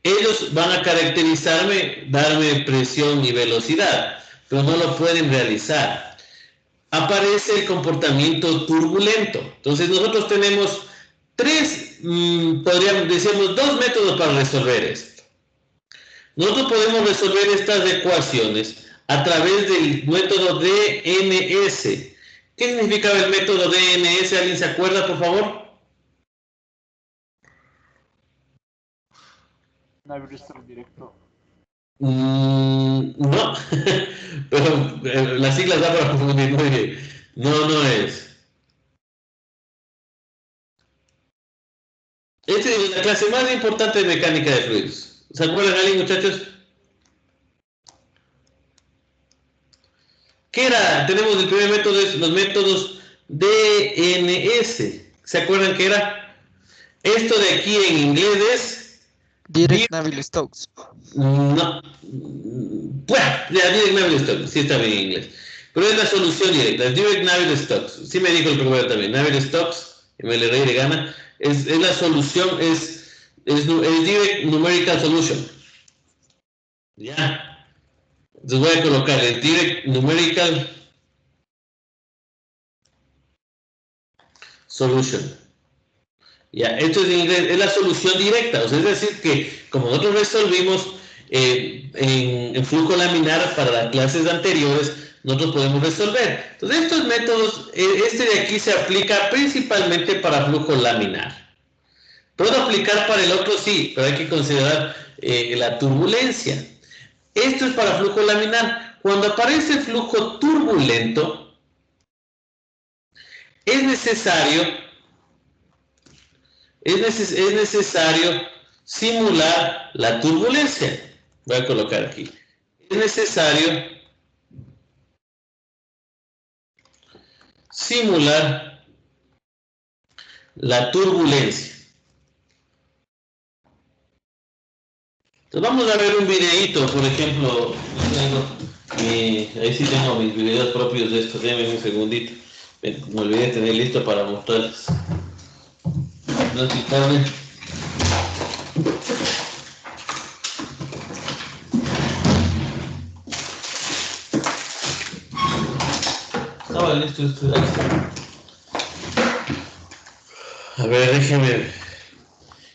Ellos van a caracterizarme, darme presión y velocidad, pero no lo pueden realizar. Aparece el comportamiento turbulento. Entonces nosotros tenemos decíamos dos métodos para resolver esto. Nosotros podemos resolver estas ecuaciones a través del método DNS. ¿Qué significaba el método DNS? ¿Alguien se acuerda, por favor? Navier-Stokes directo. No, pero las siglas da para confundir muy bien. No es. Esta es la clase más importante de mecánica de fluidos. ¿Se acuerdan alguien, muchachos? ¿Qué era? Tenemos el primer método, los métodos DNS. ¿Se acuerdan qué era? Esto de aquí en inglés es... Direct Navier-Stokes. No. Bueno, Direct Navier-Stokes. Sí está bien en inglés. Pero es la solución directa. Es Direct Navier-Stokes. Sí me dijo el profesor también. Navier-Stokes, MLR de gana. Es la solución, es Direct Numerical Solution. Ya. Entonces voy a colocar el Direct Numerical Solution. Ya, esto es en inglés, es la solución directa. O sea, es decir que como nosotros resolvimos en flujo laminar para las clases anteriores, nosotros podemos resolver. Entonces estos métodos, este de aquí se aplica principalmente para flujo laminar. ¿Puedo aplicar para el otro? Sí, pero hay que considerar la turbulencia. Esto es para flujo laminar. Cuando aparece flujo turbulento, es necesario simular la turbulencia. Voy a colocar aquí. Es necesario simular la turbulencia. Entonces vamos a ver un videíto, por ejemplo, ahí sí tengo mis videos propios de esto, déjenme un segundito. Me olvidé de tener listo para mostrarles. No quitarme. Estaba listo esto. A ver, déjenme ver.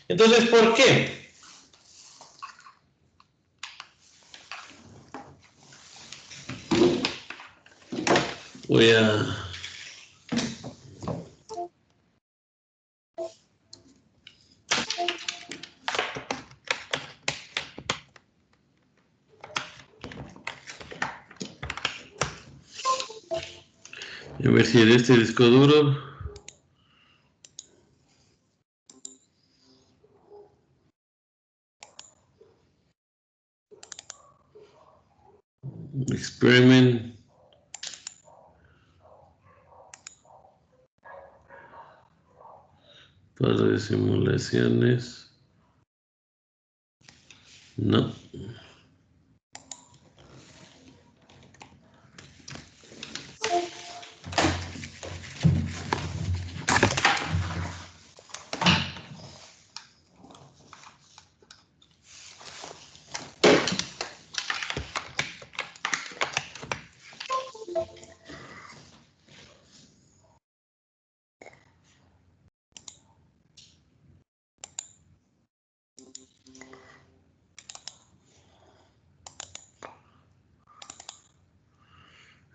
Entonces, ¿por qué? Voy a... A ver si en este disco duro... Experiment... Para de simulaciones. No.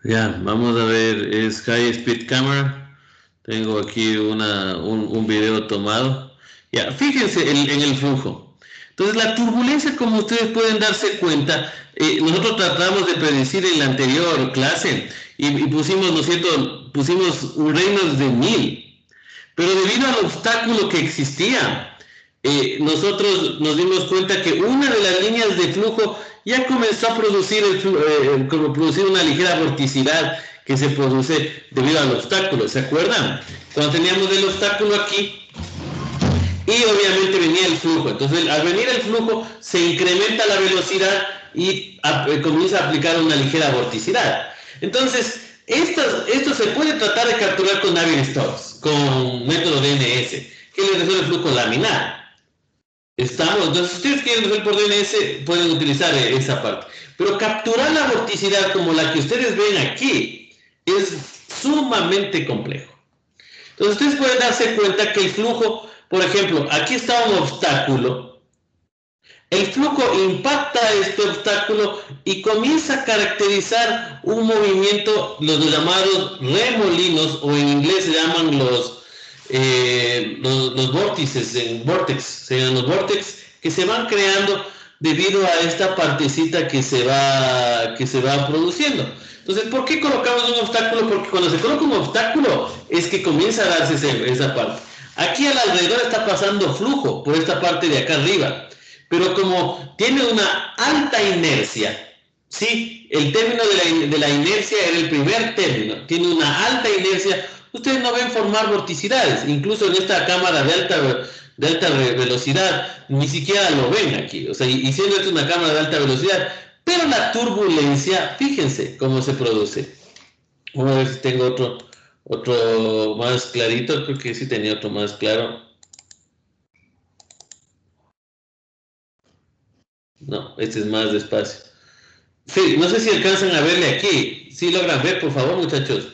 Ya, vamos a ver, es High Speed Camera. Tengo aquí un video tomado. Ya, fíjense en el flujo. Entonces, la turbulencia, como ustedes pueden darse cuenta, nosotros tratamos de predecir en la anterior clase y pusimos, ¿no es cierto?, pusimos un Reynolds de 1000. Pero debido al obstáculo que existía, nosotros nos dimos cuenta que una de las líneas de flujo ya comenzó a producir, producir una ligera vorticidad que se produce debido al obstáculo. ¿Se acuerdan? Cuando teníamos el obstáculo aquí y obviamente venía el flujo. Entonces, al venir el flujo, se incrementa la velocidad y comienza a aplicar una ligera vorticidad. Entonces, esto se puede tratar de capturar con Navier-Stokes, con método DNS, que le resuelve el flujo laminar. Estamos, entonces si ustedes quieren hacer por DNS, pueden utilizar esa parte. Pero capturar la vorticidad como la que ustedes ven aquí es sumamente complejo. Entonces ustedes pueden darse cuenta que el flujo, por ejemplo, aquí está un obstáculo. El flujo impacta este obstáculo y comienza a caracterizar un movimiento, los llamados remolinos, o en inglés se llaman los vórtices, se llaman los vórtices, que se van creando debido a esta partecita que se va produciendo. Entonces, ¿por qué colocamos un obstáculo? Porque cuando se coloca un obstáculo es que comienza a darse esa parte. Aquí alrededor está pasando flujo por esta parte de acá arriba, pero como tiene una alta inercia, ¿sí? El término de la inercia era el primer término, tiene una alta inercia. Ustedes no ven formar vorticidades, incluso en esta cámara de alta velocidad, ni siquiera lo ven aquí, o sea, y siendo esto una cámara de alta velocidad, pero la turbulencia, fíjense cómo se produce. Vamos a ver si tengo otro más clarito, creo que sí tenía otro más claro. No, este es más despacio. Sí, no sé si alcanzan a verle aquí, ¿sí logran ver, por favor, muchachos?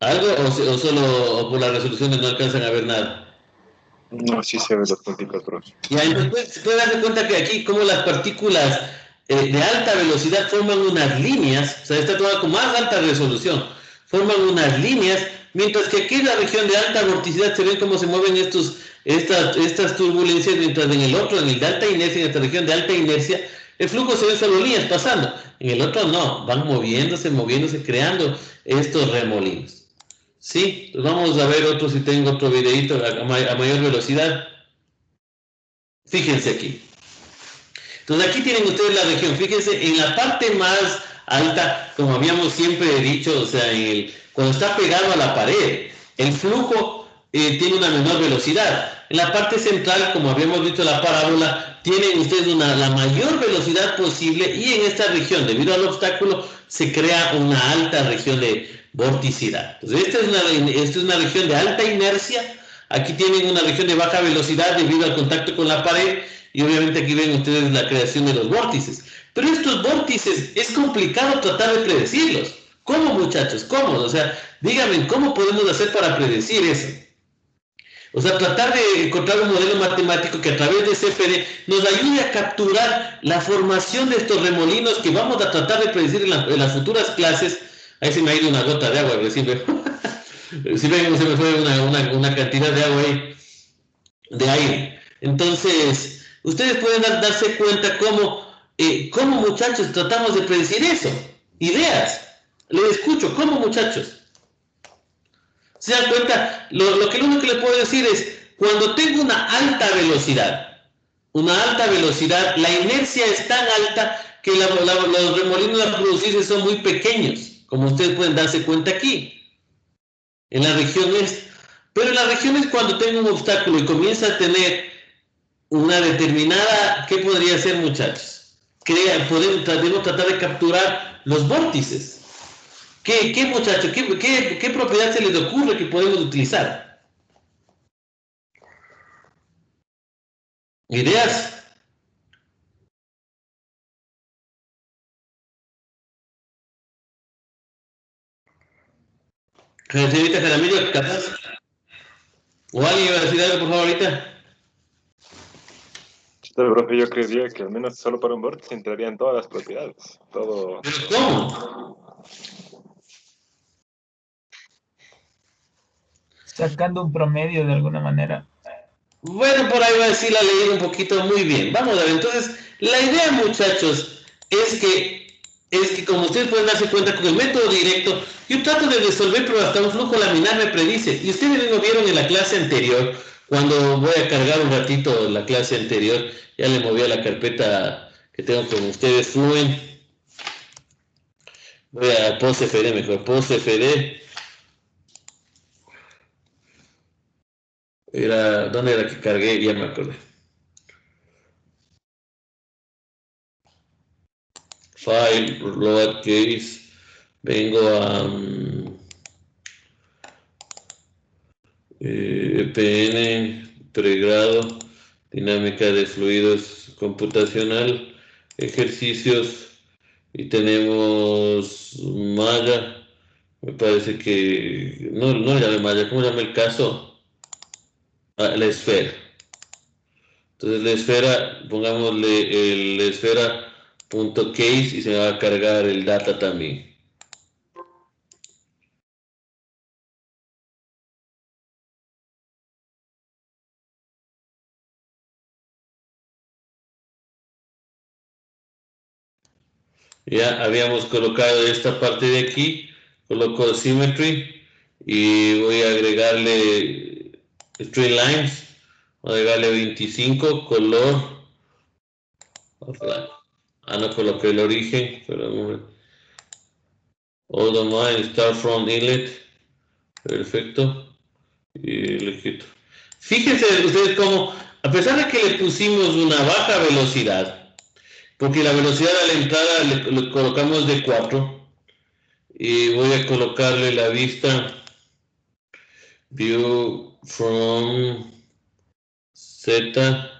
¿Algo o solo por las resoluciones no alcanzan a ver nada? No, sí se ve los puntitos, profe. Ya, entonces se puede darse cuenta que aquí como las partículas de alta velocidad forman unas líneas, o sea, está tomada con más alta resolución, forman unas líneas, mientras que aquí en la región de alta vorticidad se ven cómo se mueven estas turbulencias, mientras en el otro, en el de alta inercia, en esta región de alta inercia, el flujo se ve solo líneas pasando, en el otro no, van moviéndose, creando estos remolinos. Sí, pues vamos a ver otro, si tengo otro videito a mayor velocidad. Fíjense aquí. Entonces aquí tienen ustedes la región, fíjense, en la parte más alta, como habíamos siempre dicho, o sea, cuando está pegado a la pared, el flujo tiene una menor velocidad. En la parte central, como habíamos visto en la parábola, tienen ustedes la mayor velocidad posible, y en esta región, debido al obstáculo, se crea una alta región de vorticidad. Entonces esta es una región de alta inercia. Aquí tienen una región de baja velocidad debido al contacto con la pared, y obviamente aquí ven ustedes la creación de los vórtices. Pero estos vórtices es complicado tratar de predecirlos. ¿Cómo, muchachos? ¿Cómo? O sea, díganme, ¿cómo podemos hacer para predecir eso? O sea, tratar de encontrar un modelo matemático que a través de CFD nos ayude a capturar la formación de estos remolinos que vamos a tratar de predecir en las futuras clases. Ahí se me ha ido una gota de agua recién. Si ven, se me fue una cantidad de agua ahí, de aire. Entonces, ustedes pueden darse cuenta cómo, muchachos, tratamos de predecir eso. Ideas. Les escucho. ¿Cómo, muchachos? ¿Se dan cuenta? Lo único que les puedo decir es, cuando tengo una alta velocidad, la inercia es tan alta que los remolinos a producirse son muy pequeños, como ustedes pueden darse cuenta aquí. En las regiones, pero en las regiones cuando tengo un obstáculo y comienza a tener una determinada, ¿qué podría ser, muchachos? Debemos tratar de capturar los vórtices. ¿Qué muchachos? ¿Qué propiedad se les ocurre que podemos utilizar? ¿Ideas? Señorita Jaramillo, capaz. ¿O alguien va a decir algo, por favor, ahorita? Pero, profe, yo creería que al menos solo para un vórtice entrarían todas las propiedades. Todo. ¿Pero cómo? Sacando un promedio de alguna manera. Bueno, por ahí va a decir la ley un poquito. Muy bien. Vamos a ver. Entonces, la idea, muchachos, es que como ustedes pueden darse cuenta, con el método directo, yo trato de resolver, pero hasta un flujo laminar me predice. Y ustedes lo vieron en la clase anterior, cuando voy a cargar un ratito la clase anterior, ya le moví a la carpeta que tengo con ustedes, Fluent. Voy a PostFD mejor, PostFD. ¿Dónde era que cargué? Ya me acordé. File, lowercase, vengo a EPN, pregrado, dinámica de fluidos computacional, ejercicios, y tenemos malla, me parece que, no llame malla, ¿cómo llama el caso? La esfera. Entonces la esfera, pongámosle la esfera.case y se va a cargar el data también. Ya habíamos colocado esta parte de aquí, coloco symmetry y voy a agregarle straight lines, voy a agregarle 25, color offline. No coloqué el origen, pero un momento. All domain, start from inlet, perfecto, y le quito. Fíjense ustedes cómo, a pesar de que le pusimos una baja velocidad, porque la velocidad a la entrada le colocamos de 4, y voy a colocarle la vista view from Z.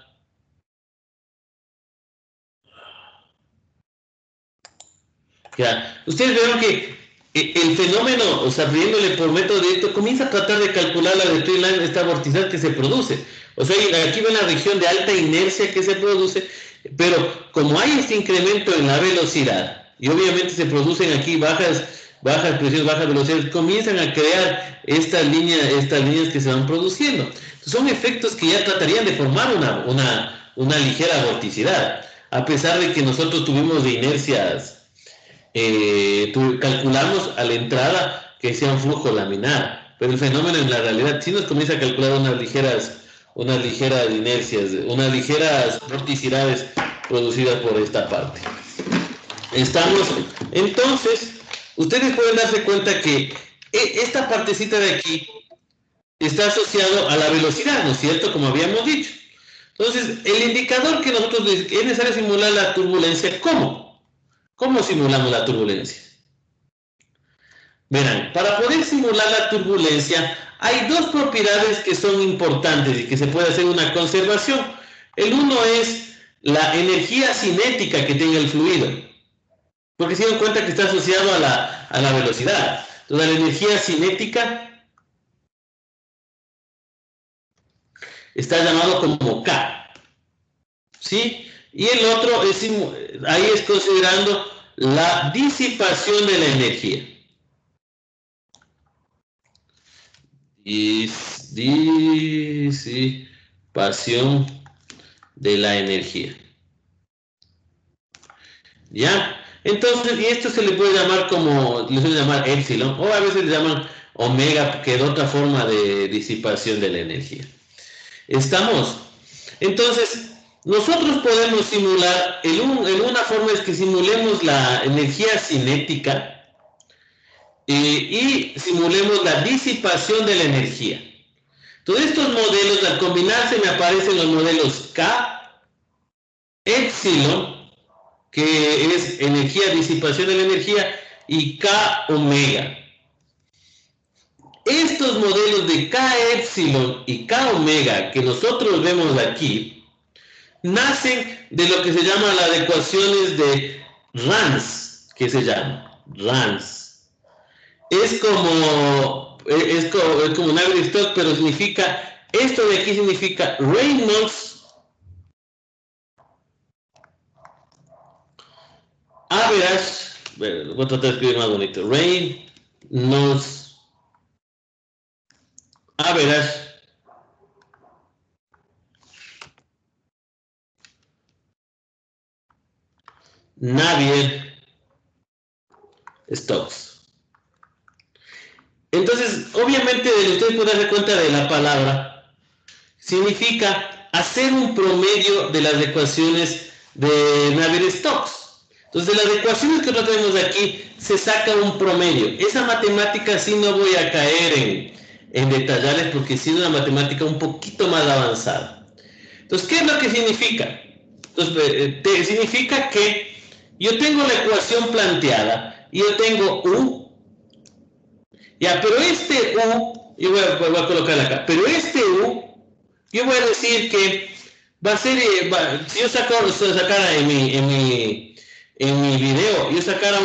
Ya, ustedes vieron que el fenómeno, o sea, viéndole por método directo, comienza a tratar de calcular la de line, esta vorticidad que se produce. O sea, aquí ven la región de alta inercia que se produce, pero como hay este incremento en la velocidad, y obviamente se producen aquí bajas presiones, bajas velocidades, comienzan a crear estas líneas que se van produciendo. Entonces, son efectos que ya tratarían de formar una ligera vorticidad, a pesar de que nosotros tuvimos de inercias, calculamos a la entrada que sea un flujo laminar, pero el fenómeno en la realidad sí nos comienza a calcular unas ligeras inercias, unas ligeras vorticidades producidas por esta parte. Entonces, ustedes pueden darse cuenta que esta partecita de aquí está asociado a la velocidad, ¿no es cierto? Como habíamos dicho. Entonces, el indicador que nosotros es necesario simular la turbulencia, ¿cómo? ¿Cómo simulamos la turbulencia? Verán, para poder simular la turbulencia hay dos propiedades que son importantes y que se puede hacer una conservación. El uno es la energía cinética que tenga el fluido, porque se dan cuenta que está asociado a la velocidad. Entonces, la energía cinética está llamado como K, ¿sí? Y el otro ahí es considerando la disipación de la energía. Disipación de la energía. ¿Ya? Entonces, y esto se le puede llamar le suelen llamar epsilon, o a veces le llaman omega, que es otra forma de disipación de la energía. ¿Estamos? Entonces, nosotros podemos simular, en una forma es que simulemos la energía cinética y simulemos la disipación de la energía. Entonces, estos modelos, al combinarse, me aparecen los modelos K, epsilon, que es energía, disipación de la energía, y K omega. Estos modelos de K epsilon y K omega que nosotros vemos aquí nacen de lo que se llama las ecuaciones de Rans, que se llama Rans. Es como Navier-Stokes, pero significa, esto de aquí significa Reynolds average, voy a tratar de escribir más bonito, Reynolds average Navier-Stokes. Entonces, obviamente, ustedes pueden darse cuenta de la palabra, significa hacer un promedio de las ecuaciones de Navier-Stokes. Entonces, de las ecuaciones que nosotros tenemos aquí, se saca un promedio. Esa matemática sí no voy a caer en detallarles porque sí es una matemática un poquito más avanzada. Entonces, ¿qué es lo que significa? Entonces, significa que yo tengo la ecuación planteada y yo tengo U. Ya, pero este U, yo voy a colocarla acá, pero este U, yo voy a decir que Va a ser, si yo sacara en mi video, yo sacara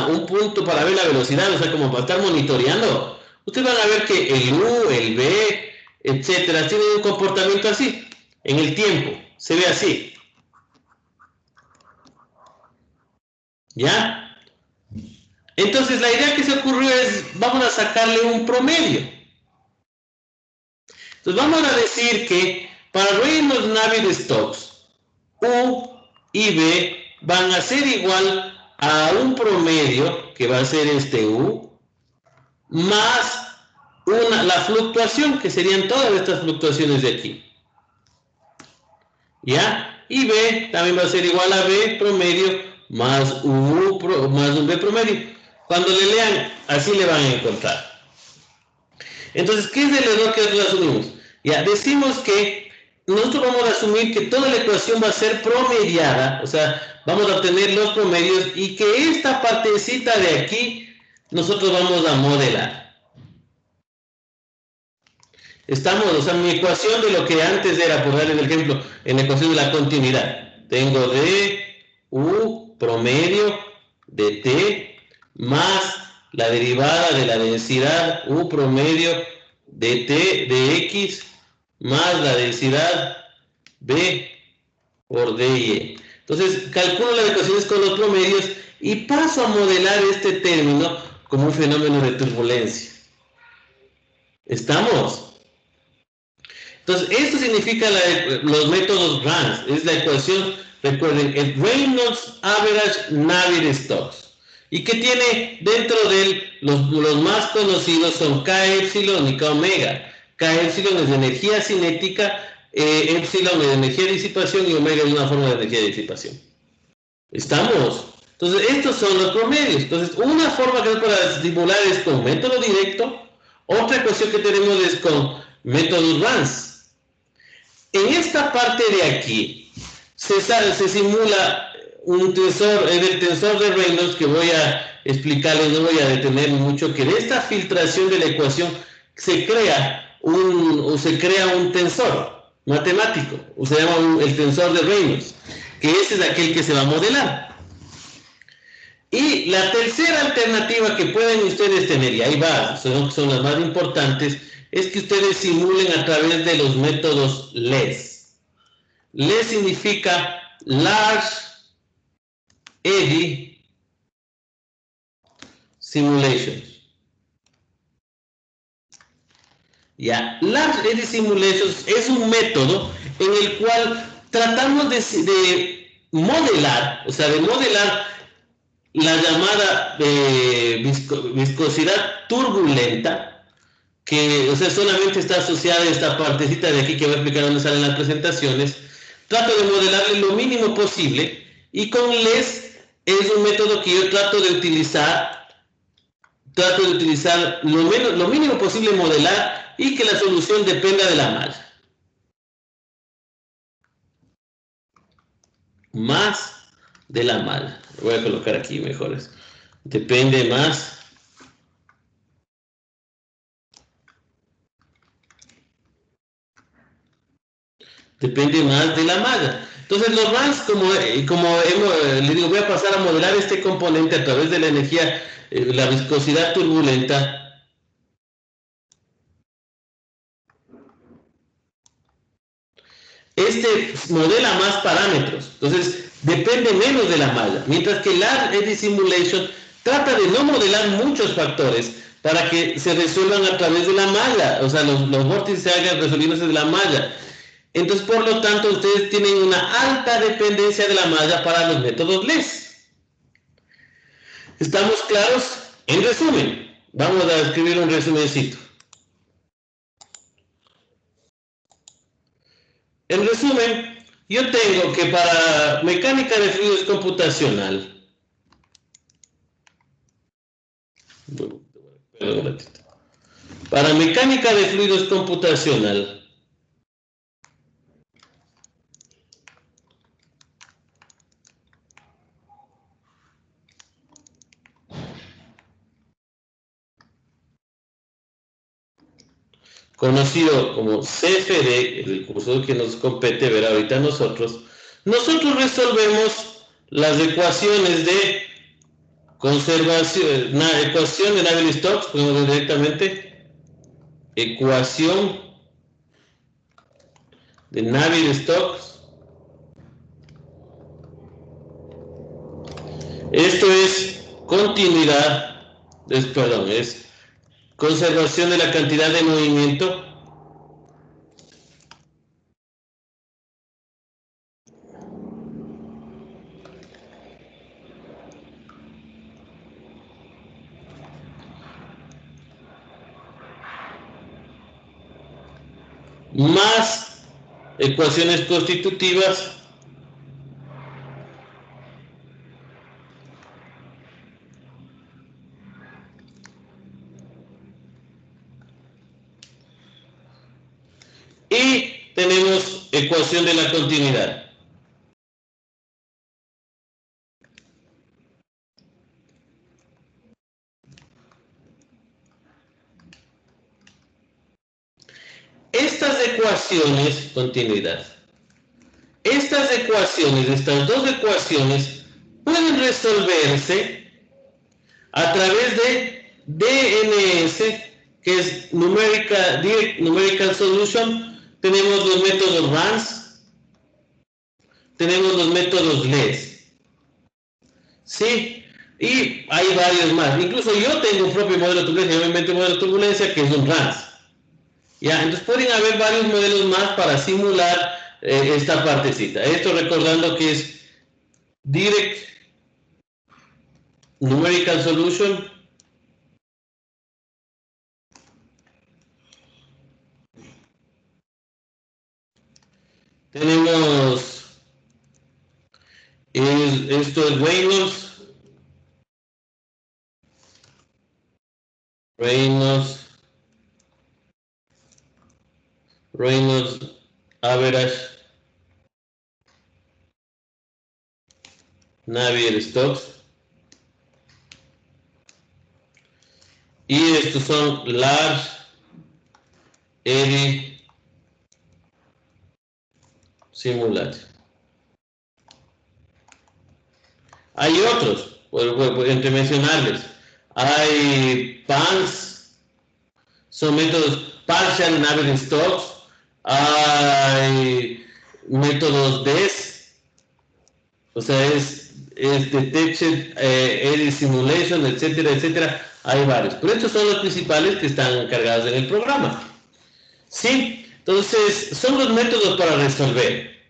un punto para ver la velocidad, o sea, como para estar monitoreando, ustedes van a ver que el U, el B, etcétera, tienen un comportamiento así, en el tiempo, se ve así. ¿Ya? Entonces, la idea que se ocurrió es, vamos a sacarle un promedio. Entonces, vamos a decir que para Reynolds-Navier-Stokes, U y B van a ser igual a un promedio, que va a ser este U, más la fluctuación, que serían todas estas fluctuaciones de aquí. ¿Ya? Y B también va a ser igual a B promedio más U más un B promedio. Cuando le lean, así le van a encontrar. Entonces, ¿qué es el error que nosotros asumimos? Ya, decimos que nosotros vamos a asumir que toda la ecuación va a ser promediada, o sea, vamos a obtener los promedios y que esta partecita de aquí nosotros vamos a modelar. Estamos, o sea, mi ecuación de lo que antes era, por darle el ejemplo, en la ecuación de la continuidad, tengo de U promedio de T más la derivada de la densidad U promedio de T de X más la densidad B por DY. Entonces, calculo las ecuaciones con los promedios y paso a modelar este término como un fenómeno de turbulencia. ¿Estamos? Entonces, esto significa los métodos RANS, es la ecuación, recuerden, el Reynolds Average Navier-Stokes. Y que tiene dentro de él, los más conocidos son K epsilon y K omega. K epsilon es de energía cinética, epsilon es de energía de disipación y omega es una forma de energía de disipación. ¿Estamos? Entonces, estos son los promedios. Entonces, una forma que es para simular es con método directo, otra ecuación que tenemos es con métodos RANS. En esta parte de aquí se simula un tensor, el tensor de Reynolds que voy a explicarles, no voy a detener mucho, que de esta filtración de la ecuación se crea un tensor matemático, o se llama el tensor de Reynolds, que ese es aquel que se va a modelar. Y la tercera alternativa que pueden ustedes tener, y ahí va, son las más importantes, es que ustedes simulen a través de los métodos LES. LES significa Large Eddy Simulations. Ya, Large Eddy Simulations es un método en el cual tratamos de modelar, o sea, de modelar la llamada viscosidad turbulenta, que, o sea, solamente está asociada a esta partecita de aquí que voy a explicar dónde salen las presentaciones. Trato de modelarle lo mínimo posible y con LES es un método que yo trato de utilizar lo mínimo posible modelar y que la solución dependa de la malla. Más de la malla. Voy a colocar aquí mejores. Depende más de la malla. Entonces los RANS, les digo, voy a pasar a modelar este componente a través de la energía, la viscosidad turbulenta. Este modela más parámetros, entonces depende menos de la malla, mientras que Large Eddy Simulation trata de no modelar muchos factores para que se resuelvan a través de la malla, o sea, los vórtices se hagan resolviéndose de la malla. Entonces, por lo tanto, ustedes tienen una alta dependencia de la malla para los métodos LES. ¿Estamos claros? En resumen, vamos a escribir un resumencito. En resumen, yo tengo que para mecánica de fluidos computacional, para mecánica de fluidos computacional, conocido como CFD, el curso que nos compete ver ahorita nosotros resolvemos las ecuaciones de conservación, ecuación de Navier-Stokes, podemos ver directamente, ecuación de Navier-Stokes. Esto es continuidad, es conservación de la cantidad de movimiento más ecuaciones constitutivas y tenemos ecuación de la continuidad. Estas ecuaciones, continuidad, estas dos ecuaciones pueden resolverse a través de DNS, que es Direct Numerical Solution. Tenemos los métodos RANS, tenemos los métodos LES, ¿sí? Y hay varios más. Incluso yo tengo un propio modelo de turbulencia, yo me inventé un modelo de turbulencia que es un RANS. ¿Ya? Entonces pueden haber varios modelos más para simular esta partecita. Esto recordando que es Direct Numerical Solution. Tenemos esto es Reynolds Average Navier-Stokes, y estos son Large Eddy Simulation. Hay otros, entre mencionarles, hay PANS, son métodos Partial Navier-Stokes, hay métodos DES, o sea, es Detected Eddy Simulation, etcétera, etcétera. Hay varios, pero estos son los principales que están cargados en el programa. ¿Sí? Entonces, son los métodos para resolver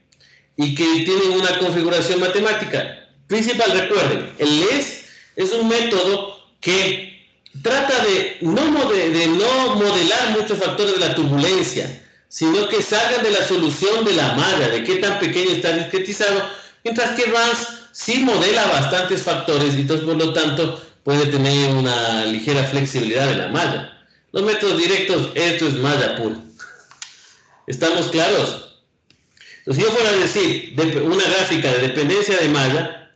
y que tienen una configuración matemática principal. Recuerden, el LES es un método que trata de no modelar muchos factores de la turbulencia, sino que salgan de la solución de la malla, de qué tan pequeño está discretizado, mientras que RANS sí modela bastantes factores y entonces por lo tanto puede tener una ligera flexibilidad de la malla. Los métodos directos, esto es malla pura. ¿Estamos claros? Entonces, si yo fuera a decir una gráfica de dependencia de malla,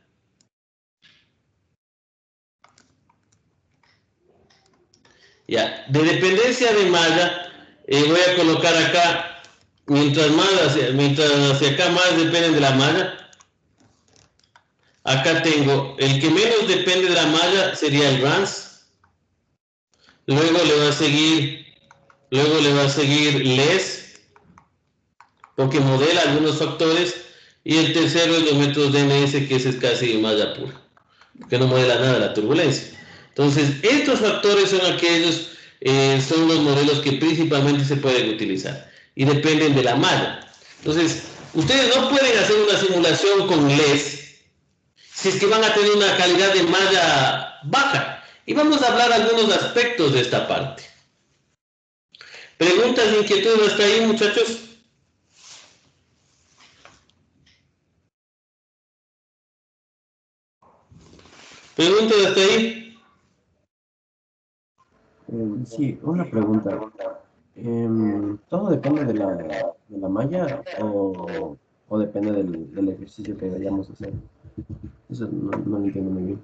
ya, de dependencia de malla, voy a colocar acá, mientras hacia acá más dependen de la malla. Acá tengo, el que menos depende de la malla sería el RANS. Luego le va a seguir LES, porque modela algunos factores. Y el tercero es los métodos DNS, que ese es casi malla pura, porque no modela nada de la turbulencia. Entonces, estos factores son aquellos, son los modelos que principalmente se pueden utilizar y dependen de la malla. Entonces, ustedes no pueden hacer una simulación con LES si es que van a tener una calidad de malla baja. Y vamos a hablar algunos aspectos de esta parte. ¿Preguntas, inquietudes hasta ahí, muchachos? ¿Preguntas hasta ahí? Sí, una pregunta. ¿Todo depende de la malla o depende del ejercicio que vayamos a hacer? Eso no lo entiendo muy bien.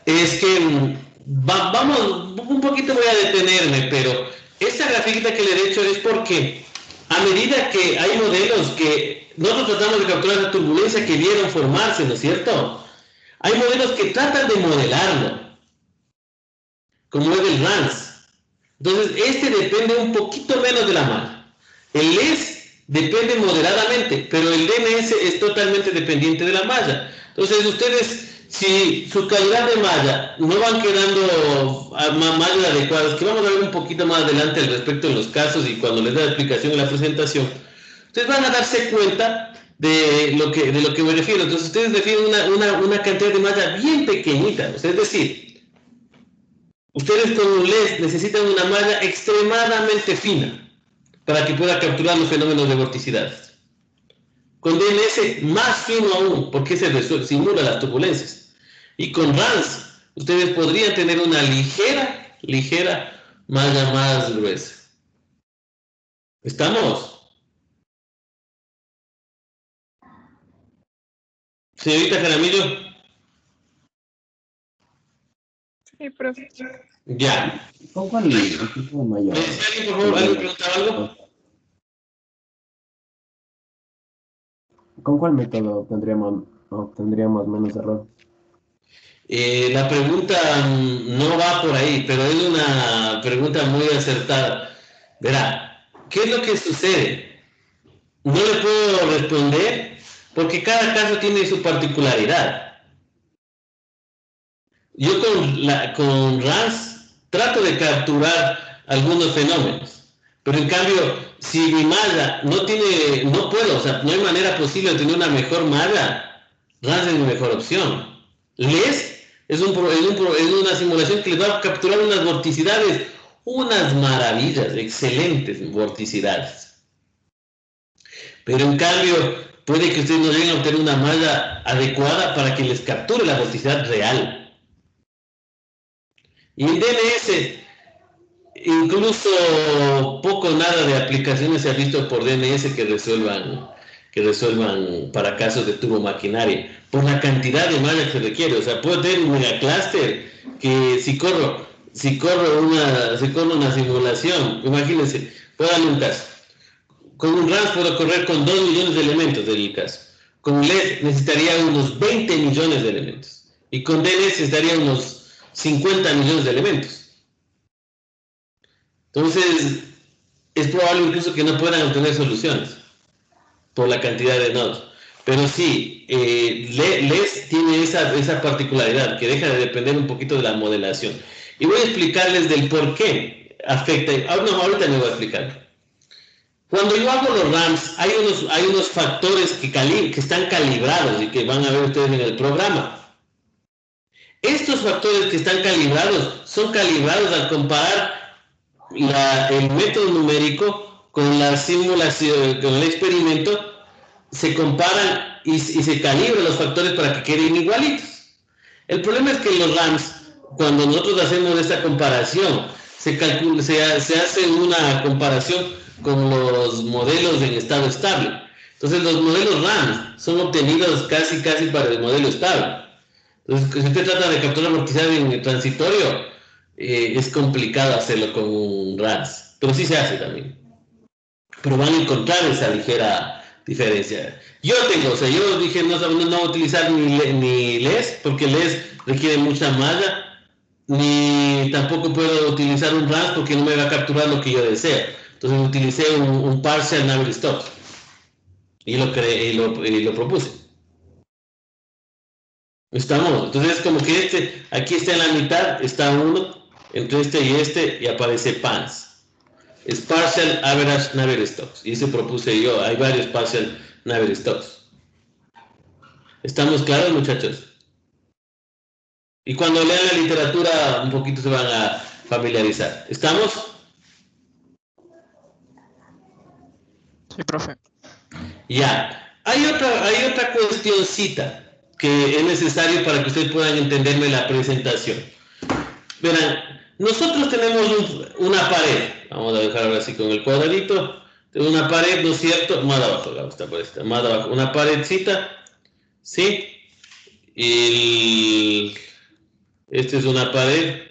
Es que, vamos, un poquito voy a detenerme, pero esta grafiquita que le he hecho es porque a medida que hay modelos que nosotros tratamos de capturar la turbulencia que vieron formarse, ¿no es cierto? Hay modelos que tratan de modelarlo, como es el RANS. Entonces, este depende un poquito menos de la malla. El LES depende moderadamente, pero el DNS es totalmente dependiente de la malla. Entonces, ustedes, si su calidad de malla no van quedando mallas adecuadas, que vamos a ver un poquito más adelante al respecto de los casos y cuando les dé la explicación en la presentación, ustedes van a darse cuenta de lo que me refiero. Entonces, ustedes definen una cantidad de malla bien pequeñita. Es decir, ustedes con un LES necesitan una malla extremadamente fina para que pueda capturar los fenómenos de vorticidad. Con DNS más fino aún, porque se simula las turbulencias. Y con RANS, ustedes podrían tener una ligera malla más gruesa. ¿Estamos? Señorita Jaramillo. Sí, profe. Ya. ¿Con cuál tipo de malla? ¿Alguien, por favor, alguien preguntaba algo? ¿Con cuál método obtendríamos menos error? La pregunta no va por ahí, pero es una pregunta muy acertada. Verá, ¿qué es lo que sucede? No le puedo responder porque cada caso tiene su particularidad. Yo con RANS trato de capturar algunos fenómenos, pero en cambio, si mi malla no puedo, o sea, no hay manera posible de tener una mejor malla, RANS es mi mejor opción. LES es una simulación que les va a capturar unas vorticidades, unas maravillas, excelentes vorticidades. Pero en cambio, puede que ustedes no lleguen a obtener una malla adecuada para que les capture la vorticidad real. Y en DNS, incluso poco nada de aplicaciones se ha visto por DNS que resuelvan para casos de turbomaquinaria, por la cantidad de malla que se requiere. O sea, puedo tener un megacluster que si corro una simulación, imagínense, puedo darle un caso. Con un RANS puedo correr con 2 millones de elementos del caso. Con LED necesitaría unos 20 millones de elementos. Y con DNS necesitaría unos 50 millones de elementos. Entonces, es probable incluso que no puedan obtener soluciones por la cantidad de nodos. Pero sí, LES tiene esa particularidad que deja de depender un poquito de la modelación. Y voy a explicarles del por qué afecta. Ahorita me voy a explicar. Cuando yo hago los RAMs, hay unos factores que están calibrados y que van a ver ustedes en el programa. Estos factores que están calibrados son calibrados al comparar el método numérico con la simulación, con el experimento, se comparan y se calibran los factores para que queden igualitos. El problema es que en los RAMs, cuando nosotros hacemos esta comparación, se hace una comparación con los modelos en estado estable. Entonces los modelos RAMs son obtenidos casi para el modelo estable. Entonces, si usted trata de capturar vorticidad en el transitorio, es complicado hacerlo con un RANS, pero sí se hace también. Pero van a encontrar esa ligera diferencia. Yo dije no voy a utilizar ni LES, porque LES requiere mucha malla, ni tampoco puedo utilizar un RANS porque no me va a capturar lo que yo deseo. Entonces utilicé un partial Navier-Stokes y lo propuse. Estamos, entonces como que aquí está en la mitad, está uno, entre este y aparece PANS. Es Partial Average Navier-Stokes. Y ese propuse yo, hay varios Partial Navier-Stokes. ¿Estamos claros, muchachos? Y cuando lean la literatura, un poquito se van a familiarizar. ¿Estamos? Sí, profe. Ya. Hay otra cuestioncita que es necesario para que ustedes puedan entenderme la presentación. Verán, nosotros tenemos una pared, vamos a dejar ahora así con el cuadradito, tengo una pared, ¿no es cierto? Más abajo, más abajo, una paredcita, ¿sí? Esta es una pared,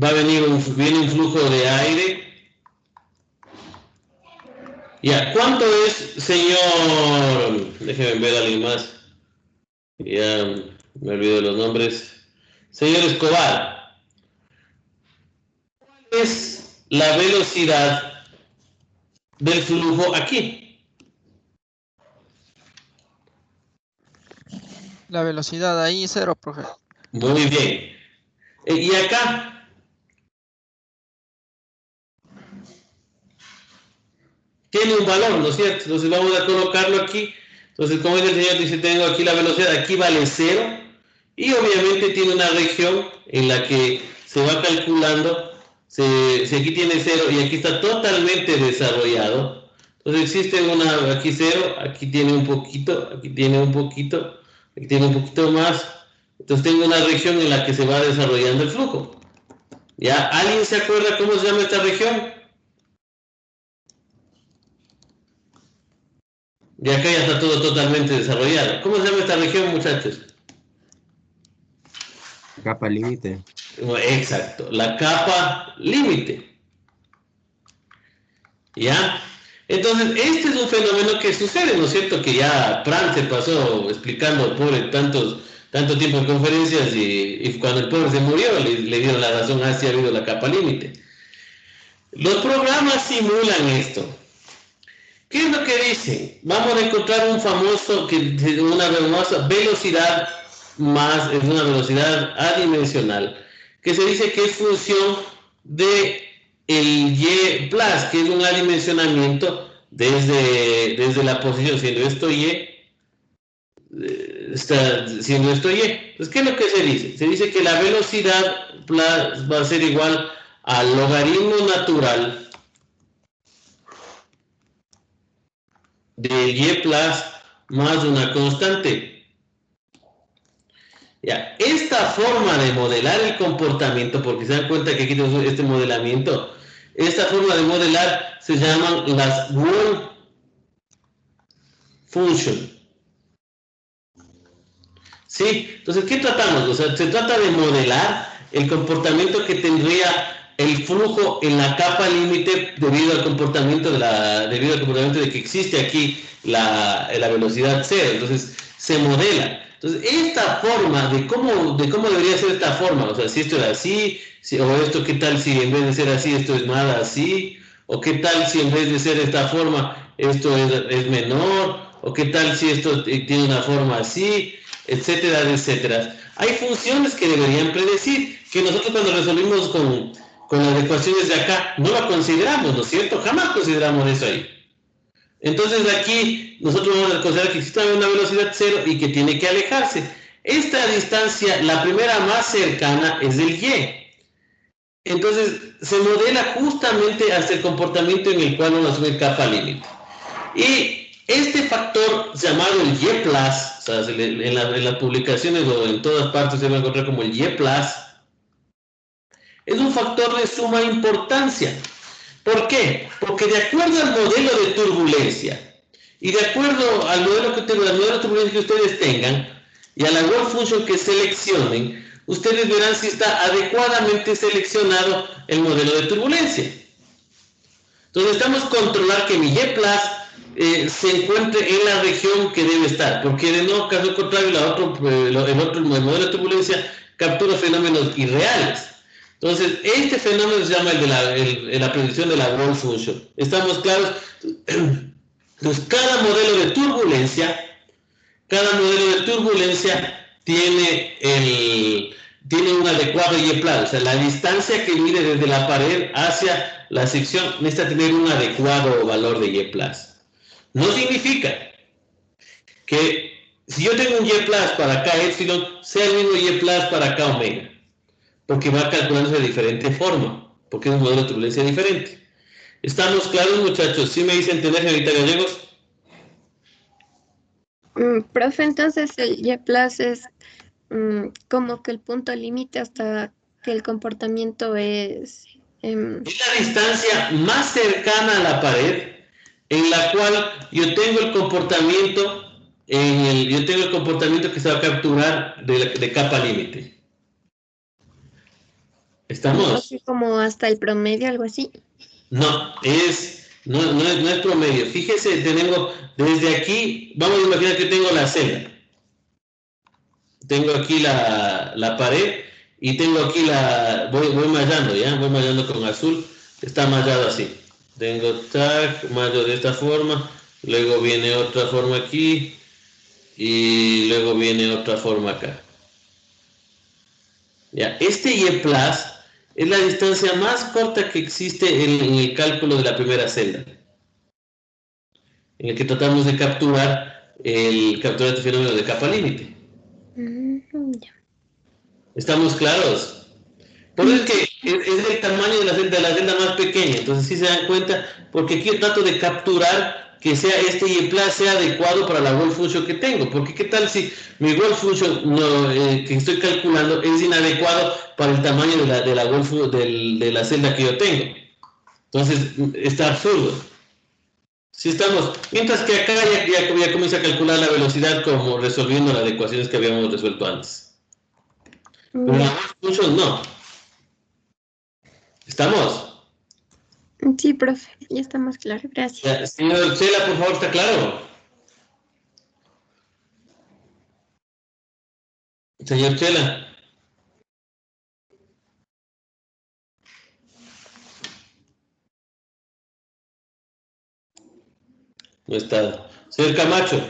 Va a venir viene un flujo de aire. Ya, ¿cuánto es, señor? Déjeme ver a alguien más. Ya me olvido de los nombres. Señor Escobar, ¿cuál es la velocidad del flujo aquí? La velocidad ahí, 0, profe. Muy bien. ¿Y acá? Tiene un valor, ¿no es cierto? Entonces vamos a colocarlo aquí. Entonces, como el señor dice, tengo aquí la velocidad, aquí vale 0. Y obviamente tiene una región en la que se va calculando, si aquí tiene 0 y aquí está totalmente desarrollado. Entonces existe aquí 0, aquí tiene un poquito, aquí tiene un poquito, aquí tiene un poquito más. Entonces tengo una región en la que se va desarrollando el flujo. ¿Ya? ¿Alguien se acuerda cómo se llama esta región? Y acá ya está todo totalmente desarrollado. ¿Cómo se llama esta región, muchachos? Capa límite. Exacto, la capa límite. ¿Ya? Entonces, este es un fenómeno que sucede, ¿no es cierto? Que ya Pran se pasó explicando por tanto tiempo en conferencias y cuando el pobre se murió le dieron la razón, así ha habido la capa límite. Los programas simulan esto. ¿Qué es lo que dicen? Vamos a encontrar una famosa velocidad más, es una velocidad adimensional, que se dice que es función de el Y+, que es un adimensionamiento desde la posición, siendo esto Y, siendo esto Y. Entonces, ¿qué es lo que se dice? Se dice que la velocidad va a ser igual al logaritmo natural del Y+ más una constante. Ya, esta forma de modelar el comportamiento, porque se dan cuenta que aquí tenemos este modelamiento, esta forma de modelar se llaman las Wolf Function. ¿Sí? Entonces, ¿qué tratamos? O sea, se trata de modelar el comportamiento que tendría el flujo en la capa límite debido al comportamiento de que existe aquí la velocidad 0. Entonces, se modela. Entonces, esta forma de cómo debería ser esta forma, o sea, si esto era así, o esto, ¿qué tal si en vez de ser así, esto es más así? O ¿qué tal si en vez de ser de esta forma, esto es menor? O ¿qué tal si esto tiene una forma así? Etcétera, etcétera. Hay funciones que deberían predecir, que nosotros cuando resolvimos con las ecuaciones de acá, no la consideramos, ¿no es cierto? Jamás consideramos eso ahí. Entonces aquí nosotros vamos a considerar que existe una velocidad 0 y que tiene que alejarse. Esta distancia, la primera más cercana es el Y. Entonces se modela justamente hasta el comportamiento en el cual vamos a subir capa límite. Y este factor llamado el Y+, o sea, en las publicaciones o en todas partes se va a encontrar como el Y+, es un factor de suma importancia. ¿Por qué? Porque de acuerdo al modelo de turbulencia y de acuerdo al modelo de turbulencia que ustedes tengan y a la Wolf Function que seleccionen, ustedes verán si está adecuadamente seleccionado el modelo de turbulencia. Entonces necesitamos controlar que mi Y+ se encuentre en la región que debe estar, porque de no caso contrario el modelo de turbulencia captura fenómenos irreales. Entonces, este fenómeno se llama el de la predicción de la Wolf Function. ¿Estamos claros? Entonces, cada modelo de turbulencia tiene un adecuado Y+. O sea, la distancia que mide desde la pared hacia la sección necesita tener un adecuado valor de Y+. No significa que si yo tengo un Y+ para K epsilon, sea el mismo Y+ para K omega, porque va calculándose de diferente forma, porque es un modelo de turbulencia diferente. ¿Estamos claros, muchachos? ¿Sí me dicen entender, señorita Gallegos? Profe, entonces el Y+ es como que el punto límite hasta que el comportamiento es... Es la distancia más cercana a la pared en la cual yo tengo el comportamiento que se va a capturar de capa límite. ¿Estamos? Así como hasta el promedio, algo así. No es promedio. Fíjese, tengo desde aquí, vamos a imaginar que tengo la celda. Tengo aquí la pared y tengo aquí voy mallando, ¿ya? Voy mallando con azul, está mallado así. Tengo tag, mallo de esta forma, luego viene otra forma aquí y luego viene otra forma acá. Ya, este Y+ es la distancia más corta que existe en el cálculo de la primera celda, en el que tratamos de capturar este fenómeno de capa límite. ¿Estamos claros? Por eso es que es el tamaño de la celda más pequeña, entonces sí se dan cuenta, porque aquí yo trato de capturar que sea este Y+ sea adecuado para la Wolf Function que tengo, porque qué tal si mi Wolf Function que estoy calculando es inadecuado para el tamaño de la celda que yo tengo. Entonces está absurdo. Si estamos, mientras que acá ya comienza a calcular la velocidad como resolviendo las ecuaciones que habíamos resuelto antes. Pero la Wolf Function no. ¿Estamos? Sí, profe, ya está más claro, gracias. Ya, señor Chela, por favor, ¿está claro? Señor Chela. No está. Señor Camacho.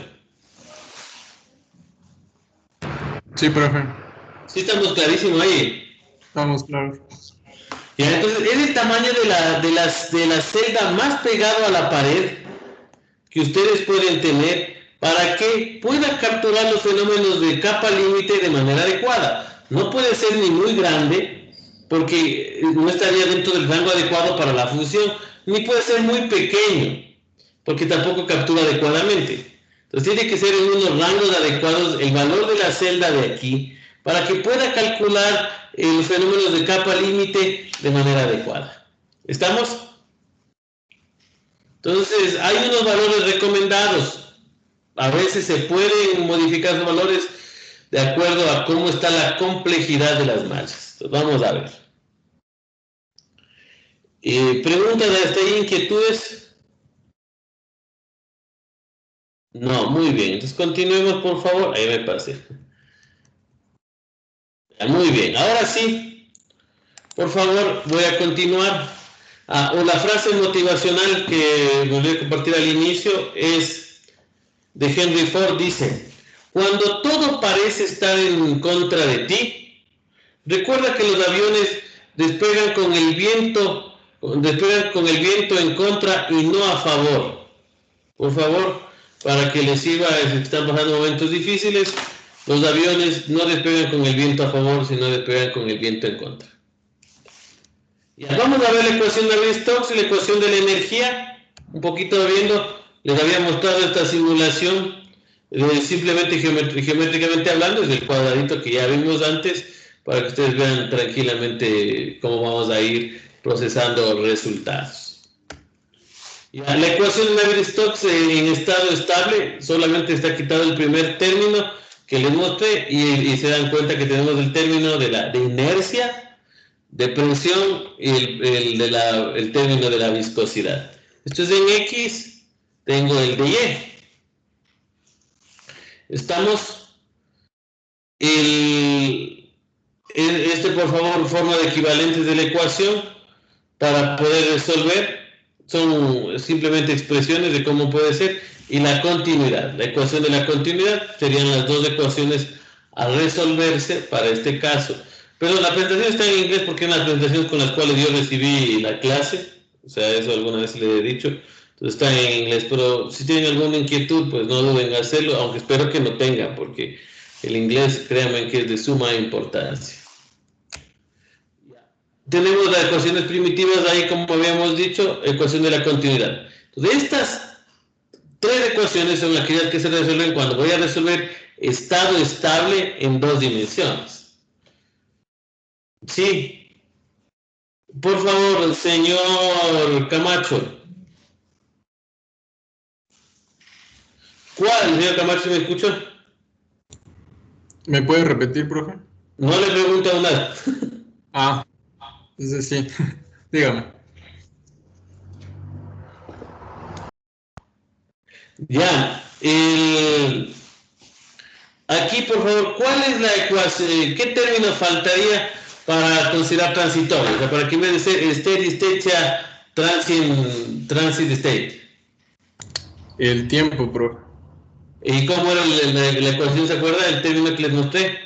Sí, profe. Sí, estamos clarísimos ahí. Estamos claros. Ya, entonces, es el tamaño de la celda más pegado a la pared que ustedes pueden tener para que pueda capturar los fenómenos de capa límite de manera adecuada. No puede ser ni muy grande, porque no estaría dentro del rango adecuado para la función, ni puede ser muy pequeño, porque tampoco captura adecuadamente. Entonces tiene que ser en unos rangos adecuados el valor de la celda de aquí, para que pueda calcular los fenómenos de capa límite de manera adecuada. ¿Estamos? Entonces, hay unos valores recomendados. A veces se pueden modificar los valores de acuerdo a cómo está la complejidad de las mallas. Entonces, vamos a ver. ¿Preguntas hasta ahí, inquietudes? No, muy bien. Entonces, continuemos, por favor. Ahí me pasé. Muy bien. Ahora sí, por favor, voy a continuar. La frase motivacional que voy a compartir al inicio es de Henry Ford, dice: cuando todo parece estar en contra de ti, recuerda que los aviones despegan con el viento en contra y no a favor. Por favor, para que les sirva si están pasando momentos difíciles, los aviones no despegan con el viento a favor, sino despegan con el viento en contra. Ya, vamos a ver la ecuación de Navier-Stokes y la ecuación de la energía. Un poquito viendo, les había mostrado esta simulación, simplemente geométricamente hablando, es el cuadradito que ya vimos antes, para que ustedes vean tranquilamente cómo vamos a ir procesando resultados. Ya, la ecuación de Navier-Stokes en estado estable, solamente está quitado el primer término que les mostré y se dan cuenta que tenemos el término de inercia, de presión y el término de la viscosidad. Esto es en X, tengo el de Y. Estamos, por favor, forma de equivalentes de la ecuación para poder resolver. Son simplemente expresiones de cómo puede ser. Y la continuidad. La ecuación de la continuidad serían las dos ecuaciones a resolverse para este caso. Pero la presentación está en inglés porque es las presentaciones con las cuales yo recibí la clase. O sea, eso alguna vez le he dicho. Entonces está en inglés. Pero si tienen alguna inquietud, pues no duden en hacerlo, aunque espero que no tengan, porque el inglés, créanme que es de suma importancia. Tenemos las ecuaciones primitivas ahí, como habíamos dicho, ecuación de la continuidad. Entonces, estas tres ecuaciones son aquellas que se resuelven cuando voy a resolver estado estable en dos dimensiones. Sí. Por favor, señor Camacho. ¿Cuál, señor Camacho, me escucha? ¿Me puede repetir, profe? No le pregunto nada. Sí, dígame. Ya. Aquí, por favor, ¿cuál es la ecuación? ¿Qué término faltaría para considerar transitorio? O sea, para que en vez de ser steady state sea transit state. El tiempo, profe. ¿Y cómo era la ecuación? ¿Se acuerda? El término que les mostré.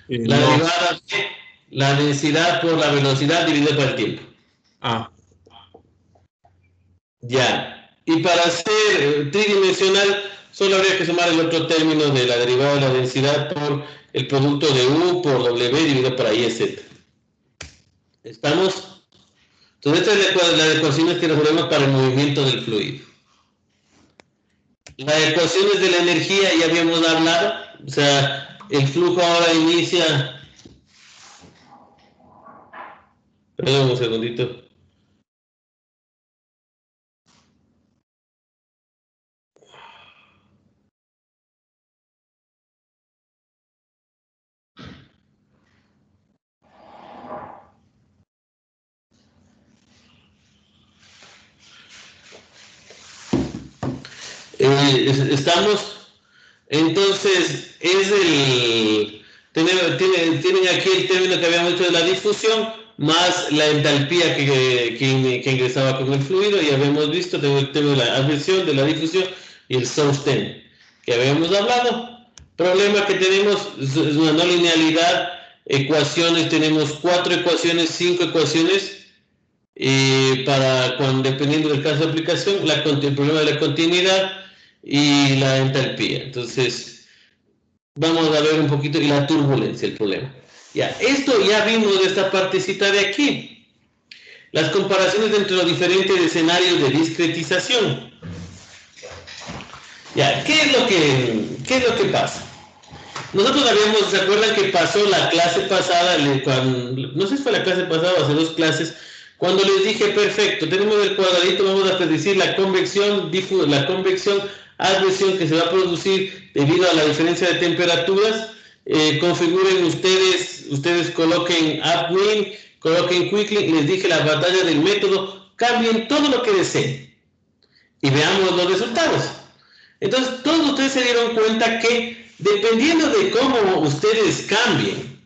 La No. derivada de la densidad por la velocidad dividida por el tiempo. Ah. Ya. Y para ser tridimensional, solo habría que sumar el otro término de la derivada de la densidad por el producto de U por W dividido por I, Z. ¿Estamos? Entonces, esta es la ecuación que resolvemos para el movimiento del fluido. Las ecuaciones de la energía ya habíamos hablado, o sea, el flujo ahora inicia. Perdón un segundito. Estamos, entonces, es tienen aquí el término que habíamos hecho de la difusión, más la entalpía que ingresaba con el fluido, y habíamos visto, tengo el término de la adversión, de la difusión, y el sostén, que habíamos hablado. Problema que tenemos es una no linealidad, ecuaciones, tenemos 4 ecuaciones, 5 ecuaciones, dependiendo del caso de aplicación, el problema de la continuidad y la entalpía. Entonces, vamos a ver un poquito, y la turbulencia, el problema. Ya, esto ya vimos de esta partecita de aquí. Las comparaciones entre los diferentes escenarios de discretización. Ya, ¿qué es lo que pasa? Nosotros ¿se acuerdan que pasó la clase pasada, no sé si fue la clase pasada o hace 2 clases, cuando les dije, perfecto, tenemos el cuadradito, vamos a predecir la convección, advección que se va a producir debido a la diferencia de temperaturas. Configuren ustedes coloquen upwind, coloquen quickly, y les dije la batalla del método, cambien todo lo que deseen y veamos los resultados. Entonces, todos ustedes se dieron cuenta que dependiendo de cómo ustedes cambien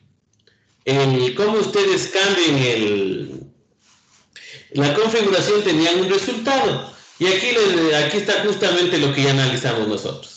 la configuración, tenían un resultado. Y aquí está justamente lo que ya analizamos nosotros.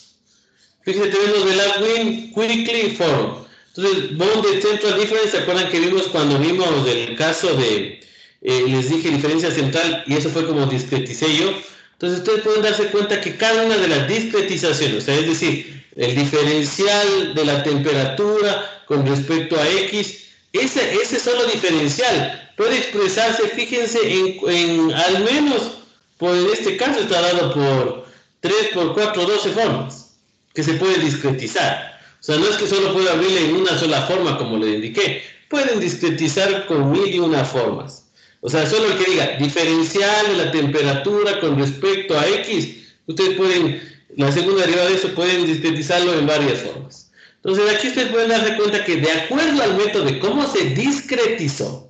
Fíjense, tenemos el upwind, quickly, forum. Entonces, bounded central difference, ¿se acuerdan que vimos cuando vimos el caso de, les dije diferencia central, y eso fue como discreticé yo? Entonces, ustedes pueden darse cuenta que cada una de las discretizaciones, o sea, es decir, el diferencial de la temperatura con respecto a X, ese solo diferencial puede expresarse, fíjense, en al menos, en este caso está dado por 3, por 4, 12 formas que se puede discretizar. O sea, no es que solo pueda abrirle en una sola forma, como le indiqué. Pueden discretizar con 1001 formas. O sea, solo el que diga diferencial de la temperatura con respecto a X, ustedes pueden, la segunda derivada de eso, pueden discretizarlo en varias formas. Entonces, aquí ustedes pueden darse cuenta que de acuerdo al método de cómo se discretizó,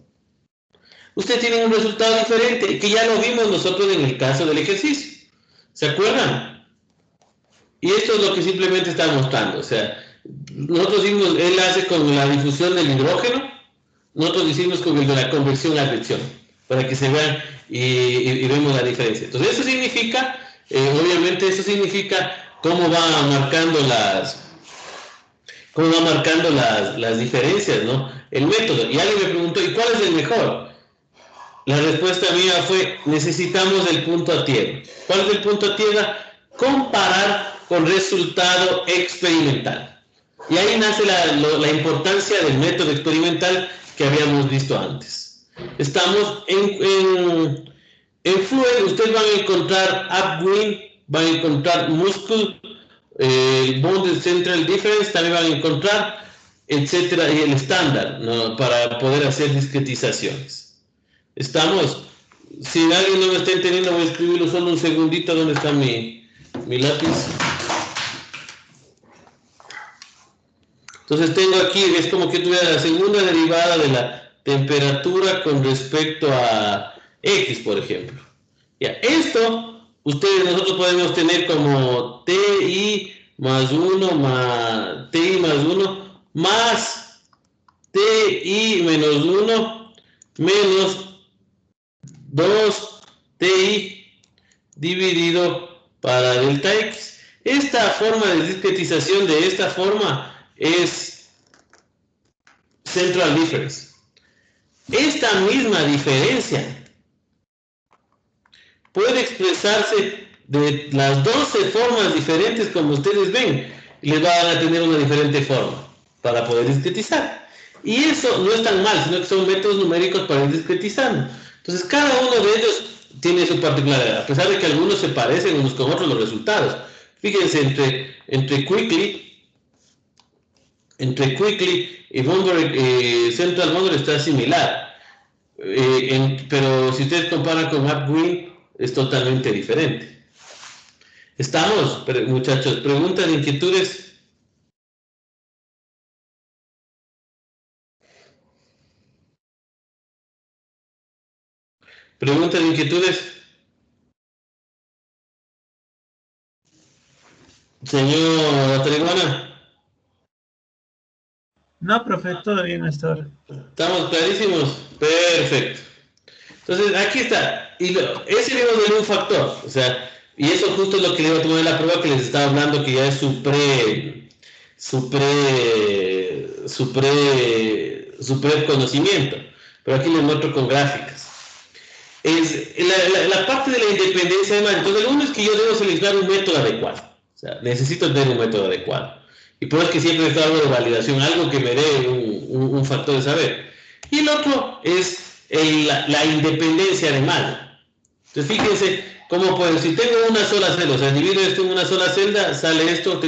ustedes tienen un resultado diferente, que ya lo vimos nosotros en el caso del ejercicio. ¿Se acuerdan? Y esto es lo que simplemente está mostrando. O sea, nosotros hicimos, él hace con la difusión del hidrógeno, nosotros hicimos con el de la conversión a advección, para que se vean y vemos la diferencia. Entonces, eso significa, obviamente, eso significa cómo va marcando las diferencias, ¿no? El método. Y alguien me preguntó, ¿y cuál es el mejor? La respuesta mía fue, necesitamos el punto a tierra. ¿Cuál es el punto a tierra? Comparar con resultado experimental. Y ahí nace la importancia del método experimental que habíamos visto antes. Estamos en Fluid, ustedes van a encontrar upwind, van a encontrar muscle, bounded central difference, también van a encontrar, etcétera, y el estándar, ¿no? Para poder hacer discretizaciones. ¿Estamos? Si alguien no me está entendiendo, voy a escribirlo solo un segundito. ¿Dónde está mi lápiz? Entonces tengo aquí, es como que tuviera la segunda derivada temperatura con respecto a X, por ejemplo. Ya, esto, nosotros podemos tener como TI más 1 más TI más 1 más TI menos 1 menos 2 TI dividido para delta X. Esta forma de discretización de esta forma es central difference. Esta misma diferencia puede expresarse de las 12 formas diferentes como ustedes ven, y les van a tener una diferente forma para poder discretizar. Y eso no es tan mal, sino que son métodos numéricos para ir discretizando. Entonces cada uno de ellos tiene su particularidad, a pesar de que algunos se parecen unos con otros los resultados. Fíjense, entre Quickly y Bunbury, Central Bunbury está similar. Pero si ustedes comparan con AppGreen, es totalmente diferente. ¿Estamos, muchachos? ¿Preguntas, inquietudes? ¿Preguntas, inquietudes? Señor Triguana. No, profe, todo bien hasta ahora. ¿Estamos clarísimos? Perfecto. Entonces, aquí está. Y ese le iba a un factor. O sea, y eso justo es lo que le iba a tomar en la prueba que les estaba hablando, que ya es su conocimiento. Pero aquí les muestro con gráficas. Es la parte de la independencia de mano. Entonces, lo uno es que yo debo seleccionar un método adecuado. O sea, necesito tener un método adecuado. Y por eso es que siempre está algo de validación, algo que me dé un factor de saber. Y el otro es la independencia de malla. Entonces fíjense cómo puedo, si tengo una sola celda, o sea, divido esto en una sola celda, sale esto,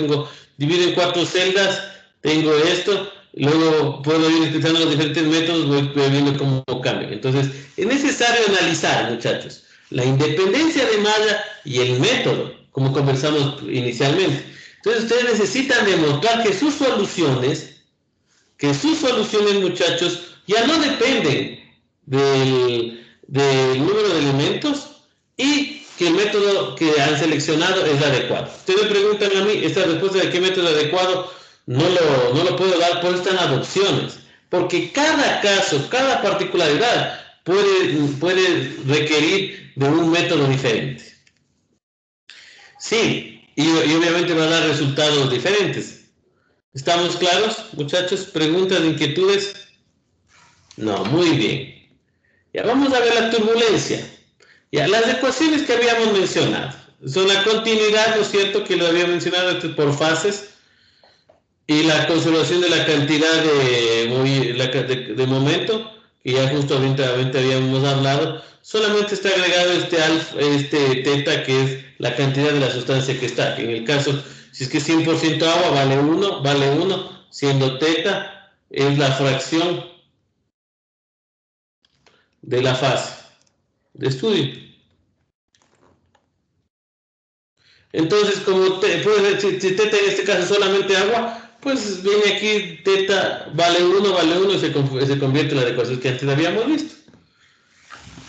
divido en 4 celdas, tengo esto, luego puedo ir utilizando los diferentes métodos, voy viendo cómo cambian. Entonces es necesario analizar, muchachos, la independencia de malla y el método, como conversamos inicialmente. Entonces ustedes necesitan demostrar que sus soluciones, muchachos, ya no dependen del número de elementos y que el método que han seleccionado es adecuado. Ustedes me preguntan a mí, esta respuesta de qué método adecuado no lo puedo dar, por estas adopciones, porque cada caso, cada particularidad puede requerir de un método diferente. Sí. Y obviamente va a dar resultados diferentes. ¿Estamos claros, muchachos? ¿Preguntas, inquietudes? No, muy bien. Ya vamos a ver la turbulencia. Ya, las ecuaciones que habíamos mencionado. Son la continuidad, ¿no es cierto? Que lo había mencionado por fases. Y la conservación de la cantidad de momento, que ya justamente habíamos hablado. Solamente está agregado este teta, que es la cantidad de la sustancia que está. En el caso, si es que es 100% agua, vale 1, siendo teta es la fracción de la fase de estudio. Entonces, como si teta en este caso es solamente agua, pues viene aquí teta vale 1 y se convierte en la ecuación que antes habíamos visto.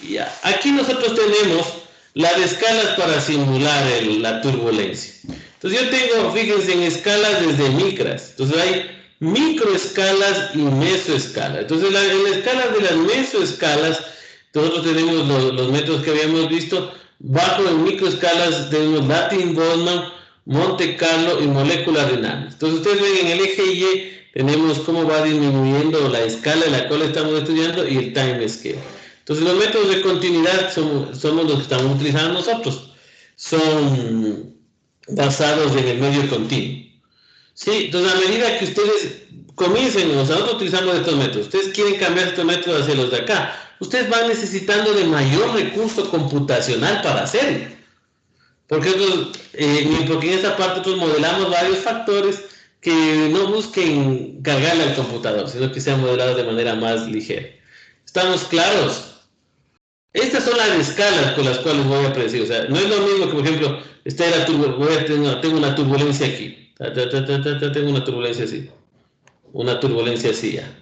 Ya. Aquí nosotros tenemos las escalas para simular la turbulencia. Entonces yo tengo, fíjense, en escalas desde micras. Entonces hay microescalas y mesoescalas. Entonces en la escala de las mesoescalas, nosotros tenemos los métodos que habíamos visto. Bajo en microescalas tenemos Latin-Boltzmann, Monte Carlo y moléculas renales. Entonces ustedes ven en el eje Y tenemos cómo va disminuyendo la escala en la cual estamos estudiando y el time scale. Entonces los métodos de continuidad somos los que estamos utilizando nosotros. Son basados en el medio continuo. ¿Sí? Entonces a medida que ustedes comiencen, nosotros utilizamos estos métodos, ustedes quieren cambiar estos métodos hacia los de acá, ustedes van necesitando de mayor recurso computacional para hacerlo. Porque en esta parte nosotros modelamos varios factores que no busquen cargarle al computador, sino que sean modelados de manera más ligera. ¿Estamos claros? Estas son las escalas con las cuales voy a predecir. O sea, no es lo mismo que, por ejemplo, tengo una turbulencia aquí. Tengo una turbulencia así. Una turbulencia así ya.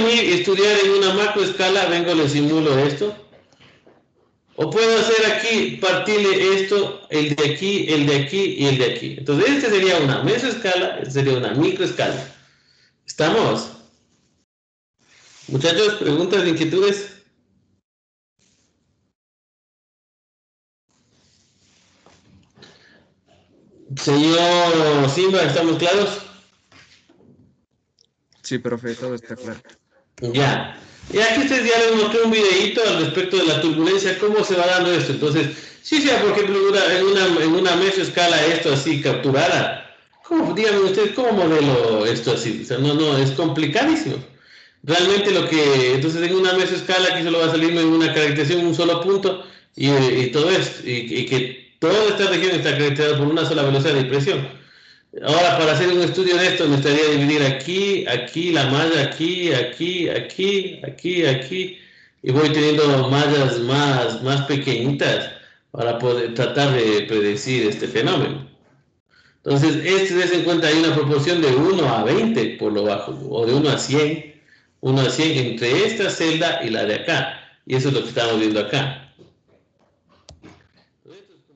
venir y estudiar en una macroescala, vengo, le simulo esto. O puedo hacer aquí, partirle esto, el de aquí, el de aquí y el de aquí. Entonces, este sería una mesoescala, este sería una microescala. ¿Estamos? Muchachos, preguntas, inquietudes. Señor Simba, ¿estamos claros? Sí, profe, todo está claro. Ya. Y aquí ustedes ya les mostré un videito al respecto de la turbulencia, cómo se va dando esto. Entonces, si sea, por ejemplo, en una mesoescala esto así capturada, ¿cómo, díganme ustedes, cómo modelo esto así? O sea, no, es complicadísimo. Realmente entonces en una mesoescala aquí solo va a salirme en una caracterización, un solo punto, y todo esto, y que toda esta región está caracterizada por una sola velocidad de presión. Ahora, para hacer un estudio de esto, me estaría dividir aquí, aquí, la malla, aquí, aquí, aquí, aquí, aquí, y voy teniendo mallas más pequeñitas para poder tratar de predecir este fenómeno. Entonces, des en cuenta, hay una proporción de 1 a 20 por lo bajo, o de 1 a 100, 1 a 100 entre esta celda y la de acá, y eso es lo que estamos viendo acá.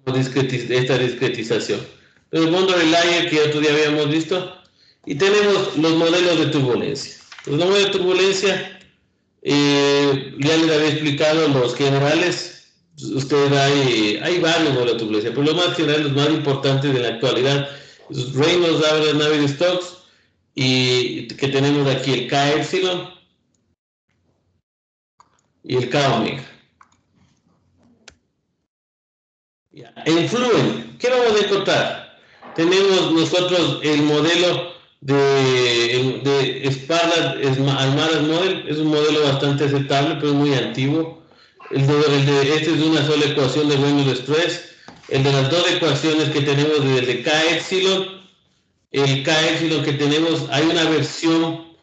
Esta discretización. El mundo del layer que otro día habíamos visto, y tenemos los modelos de turbulencia. Los modelos de turbulencia, ya les había explicado los generales. Hay varios modelos de turbulencia, pero los más generales, los más importantes de la actualidad, Reynolds, Average, Navier-Stokes, y que tenemos aquí el K epsilon y el K omega. En Fluent, ¿qué vamos a encontrar? Tenemos nosotros el modelo de Sparlad-Almaraz Model, es un modelo bastante aceptable, pero es muy antiguo. Este es de una sola ecuación de Reynolds Stress. El de las dos ecuaciones que tenemos desde K epsilon, el K epsilon que tenemos, hay una versión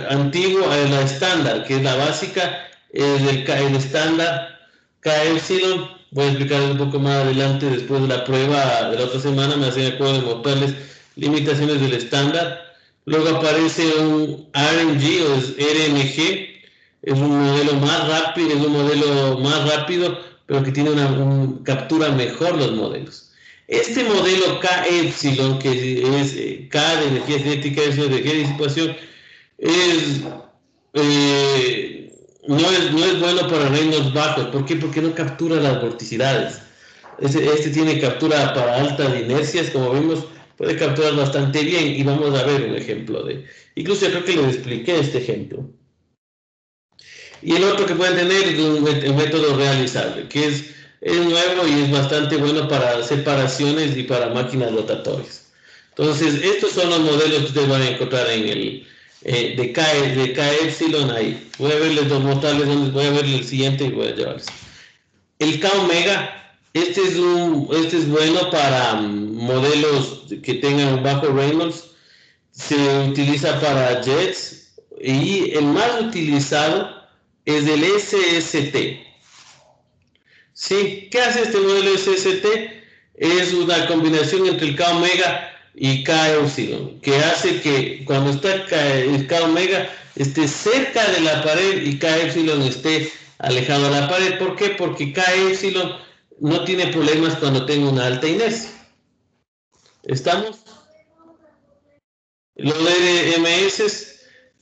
antigua, la estándar, que es la básica, el estándar K epsilon. Voy a explicar un poco más adelante, después de la prueba de la otra semana, me hacen acuerdo de mostrarles limitaciones del estándar. Luego aparece un RNG o es RMG, es un modelo más rápido, pero que tiene captura mejor los modelos. Este modelo K epsilon, que es K de energía cinética, es de energía de disipación, no es bueno para reinos bajos. ¿Por qué? Porque no captura las vorticidades. Este tiene captura para altas inercias, como vimos, puede capturar bastante bien, y vamos a ver un ejemplo incluso yo creo que les expliqué este ejemplo. Y el otro que pueden tener es un método realizable, que es nuevo y es bastante bueno para separaciones y para máquinas rotatorias. Entonces, estos son los modelos que ustedes van a encontrar en el de K epsilon ahí. Voy a voy a verles el siguiente y voy a llevarles. El K omega, este es bueno para modelos que tengan un bajo Reynolds. Se utiliza para jets, y el más utilizado es el SST. ¿Sí? ¿Qué hace este modelo SST? Es una combinación entre el K omega y K epsilon, que hace que cuando está el K omega esté cerca de la pared y K epsilon esté alejado de la pared. ¿Por qué? Porque K epsilon no tiene problemas cuando tenga una alta inercia. ¿Estamos? Los LMS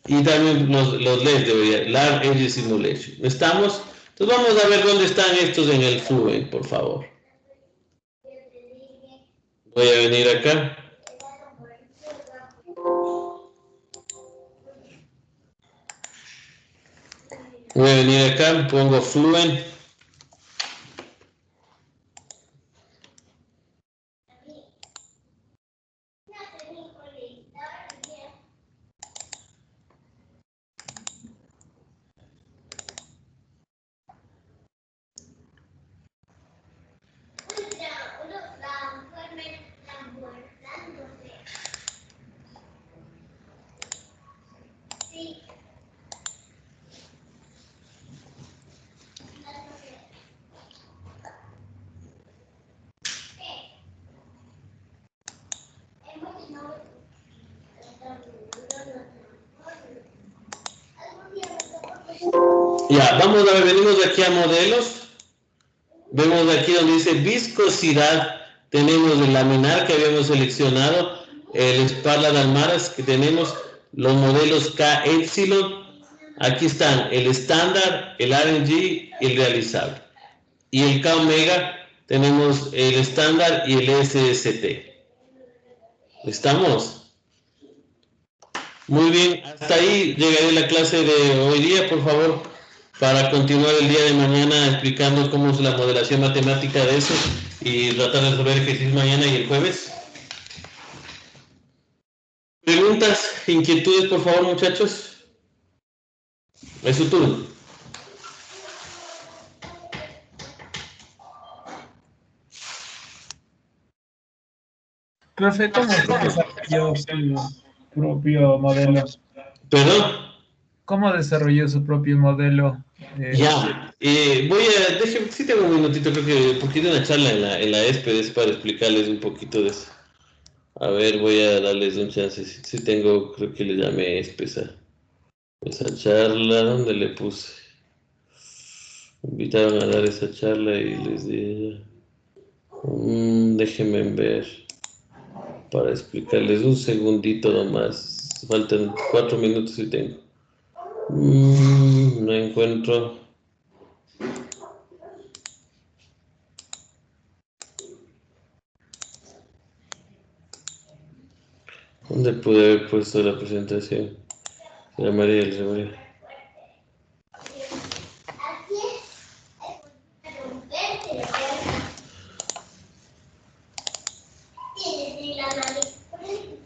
y también los LES debería, Large Edge Simulation. ¿Estamos? Entonces vamos a ver dónde están estos en el Fluent, por favor. Voy a venir acá. Voy a venir acá, pongo Fluent. Ya, vamos a ver, venimos de aquí a modelos. Vemos aquí donde dice viscosidad. Tenemos el laminar que habíamos seleccionado, el espalda de almaras que tenemos, los modelos K Epsilon. Aquí están el estándar, el RNG y el realizable. Y el K Omega tenemos el estándar y el SST. ¿Estamos? Muy bien, hasta ahí llegaré la clase de hoy día, por favor, para continuar el día de mañana explicando cómo es la modelación matemática de eso y tratar de resolver ejercicios mañana y el jueves. ¿Preguntas, inquietudes, por favor, muchachos? Es su turno. Profe, ¿cómo desarrolló su propio modelo? ¿Perdón? ¿Cómo desarrolló su propio modelo? Ya, sí tengo un minutito, creo que, porque tiene una charla en la ESPED para explicarles un poquito de eso. A ver, voy a darles un chance, sí tengo, creo que le llamé ESPED esa charla, ¿dónde le puse? Me invitaron a dar esa charla y les dije, déjenme ver, para explicarles un segundito nomás, faltan 4 minutos y tengo. No encuentro. ¿Dónde pude haber puesto la presentación? Se llamaría el María.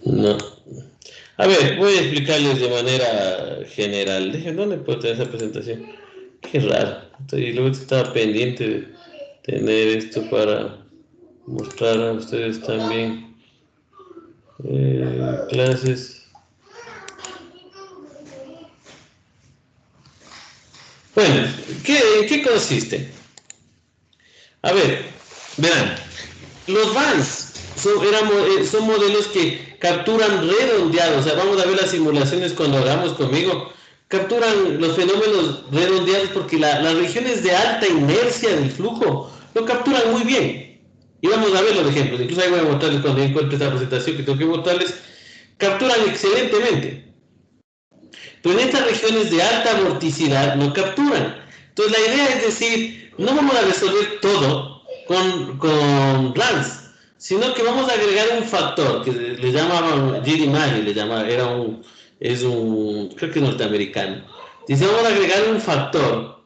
No. A ver, voy a explicarles de manera general. ¿Dónde puedo tener esa presentación? Qué raro. Luego estaba pendiente de tener esto para mostrar a ustedes también. Clases. Bueno, ¿en qué consiste? A ver, verán, los VANs son modelos que capturan redondeados, o sea, vamos a ver las simulaciones cuando hagamos conmigo, capturan los fenómenos redondeados porque las regiones de alta inercia del flujo lo capturan muy bien. Y vamos a ver los ejemplos, incluso ahí voy a mostrarles cuando encuentre esta presentación que tengo que mostrarles, capturan excelentemente. Pero en estas regiones de alta vorticidad no capturan. Entonces la idea es decir, no vamos a resolver todo con RANS, sino que vamos a agregar un factor que le llamaban G.D. Malley, es un, creo que norteamericano. Dice, vamos a agregar un factor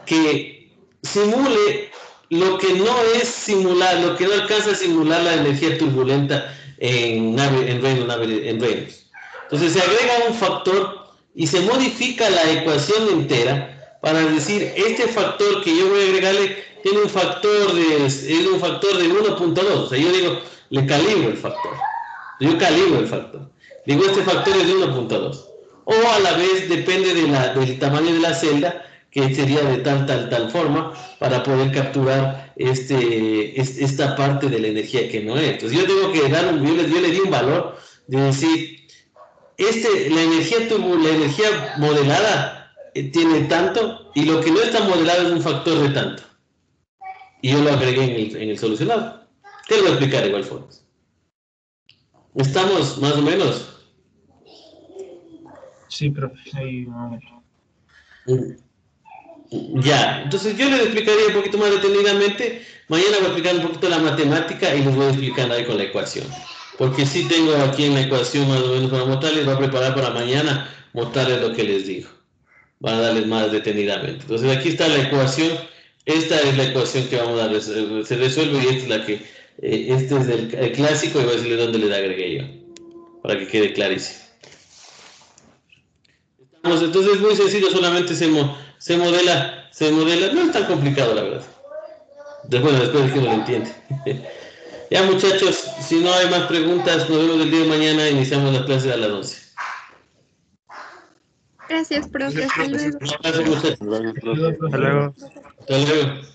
que simule lo que no es simular, lo que no alcanza a simular la energía turbulenta en Reynolds. Entonces se agrega un factor y se modifica la ecuación entera para decir, este factor que yo voy a agregarle tiene un factor es un factor de 1.2, o sea, yo digo, le calibro el factor. Yo calibro el factor. Digo, este factor es de 1.2. O a la vez depende del tamaño de la celda, que sería de tal forma, para poder capturar esta parte de la energía que no es. Entonces yo tengo que yo le di un valor de decir, la energía modelada tiene tanto, y lo que no está modelado es un factor de tanto. Y yo lo agregué en el solucionado. Te lo voy a explicar de igual forma. ¿Estamos más o menos? Sí, profe, ahí vamos. Ya, entonces yo les explicaría un poquito más detenidamente. Mañana voy a explicar un poquito la matemática y les voy a explicar ahí con la ecuación. Porque sí tengo aquí en la ecuación más o menos para mostrarles, voy a preparar para mañana mostrarles lo que les digo. Van a darles más detenidamente. Entonces aquí está la ecuación. Esta es la ecuación que vamos a resolver. Se resuelve y esta es la que... este es el clásico y voy a decirle dónde le agregué yo. Para que quede clarísimo. Entonces es muy sencillo, solamente se modela, no es tan complicado la verdad. Después es que no lo entiende. Ya muchachos, si no hay más preguntas, nos vemos el día de mañana, iniciamos la clase a las 11. Gracias, profe. Hasta luego. Gracias muchachos. Hasta luego. Hasta luego.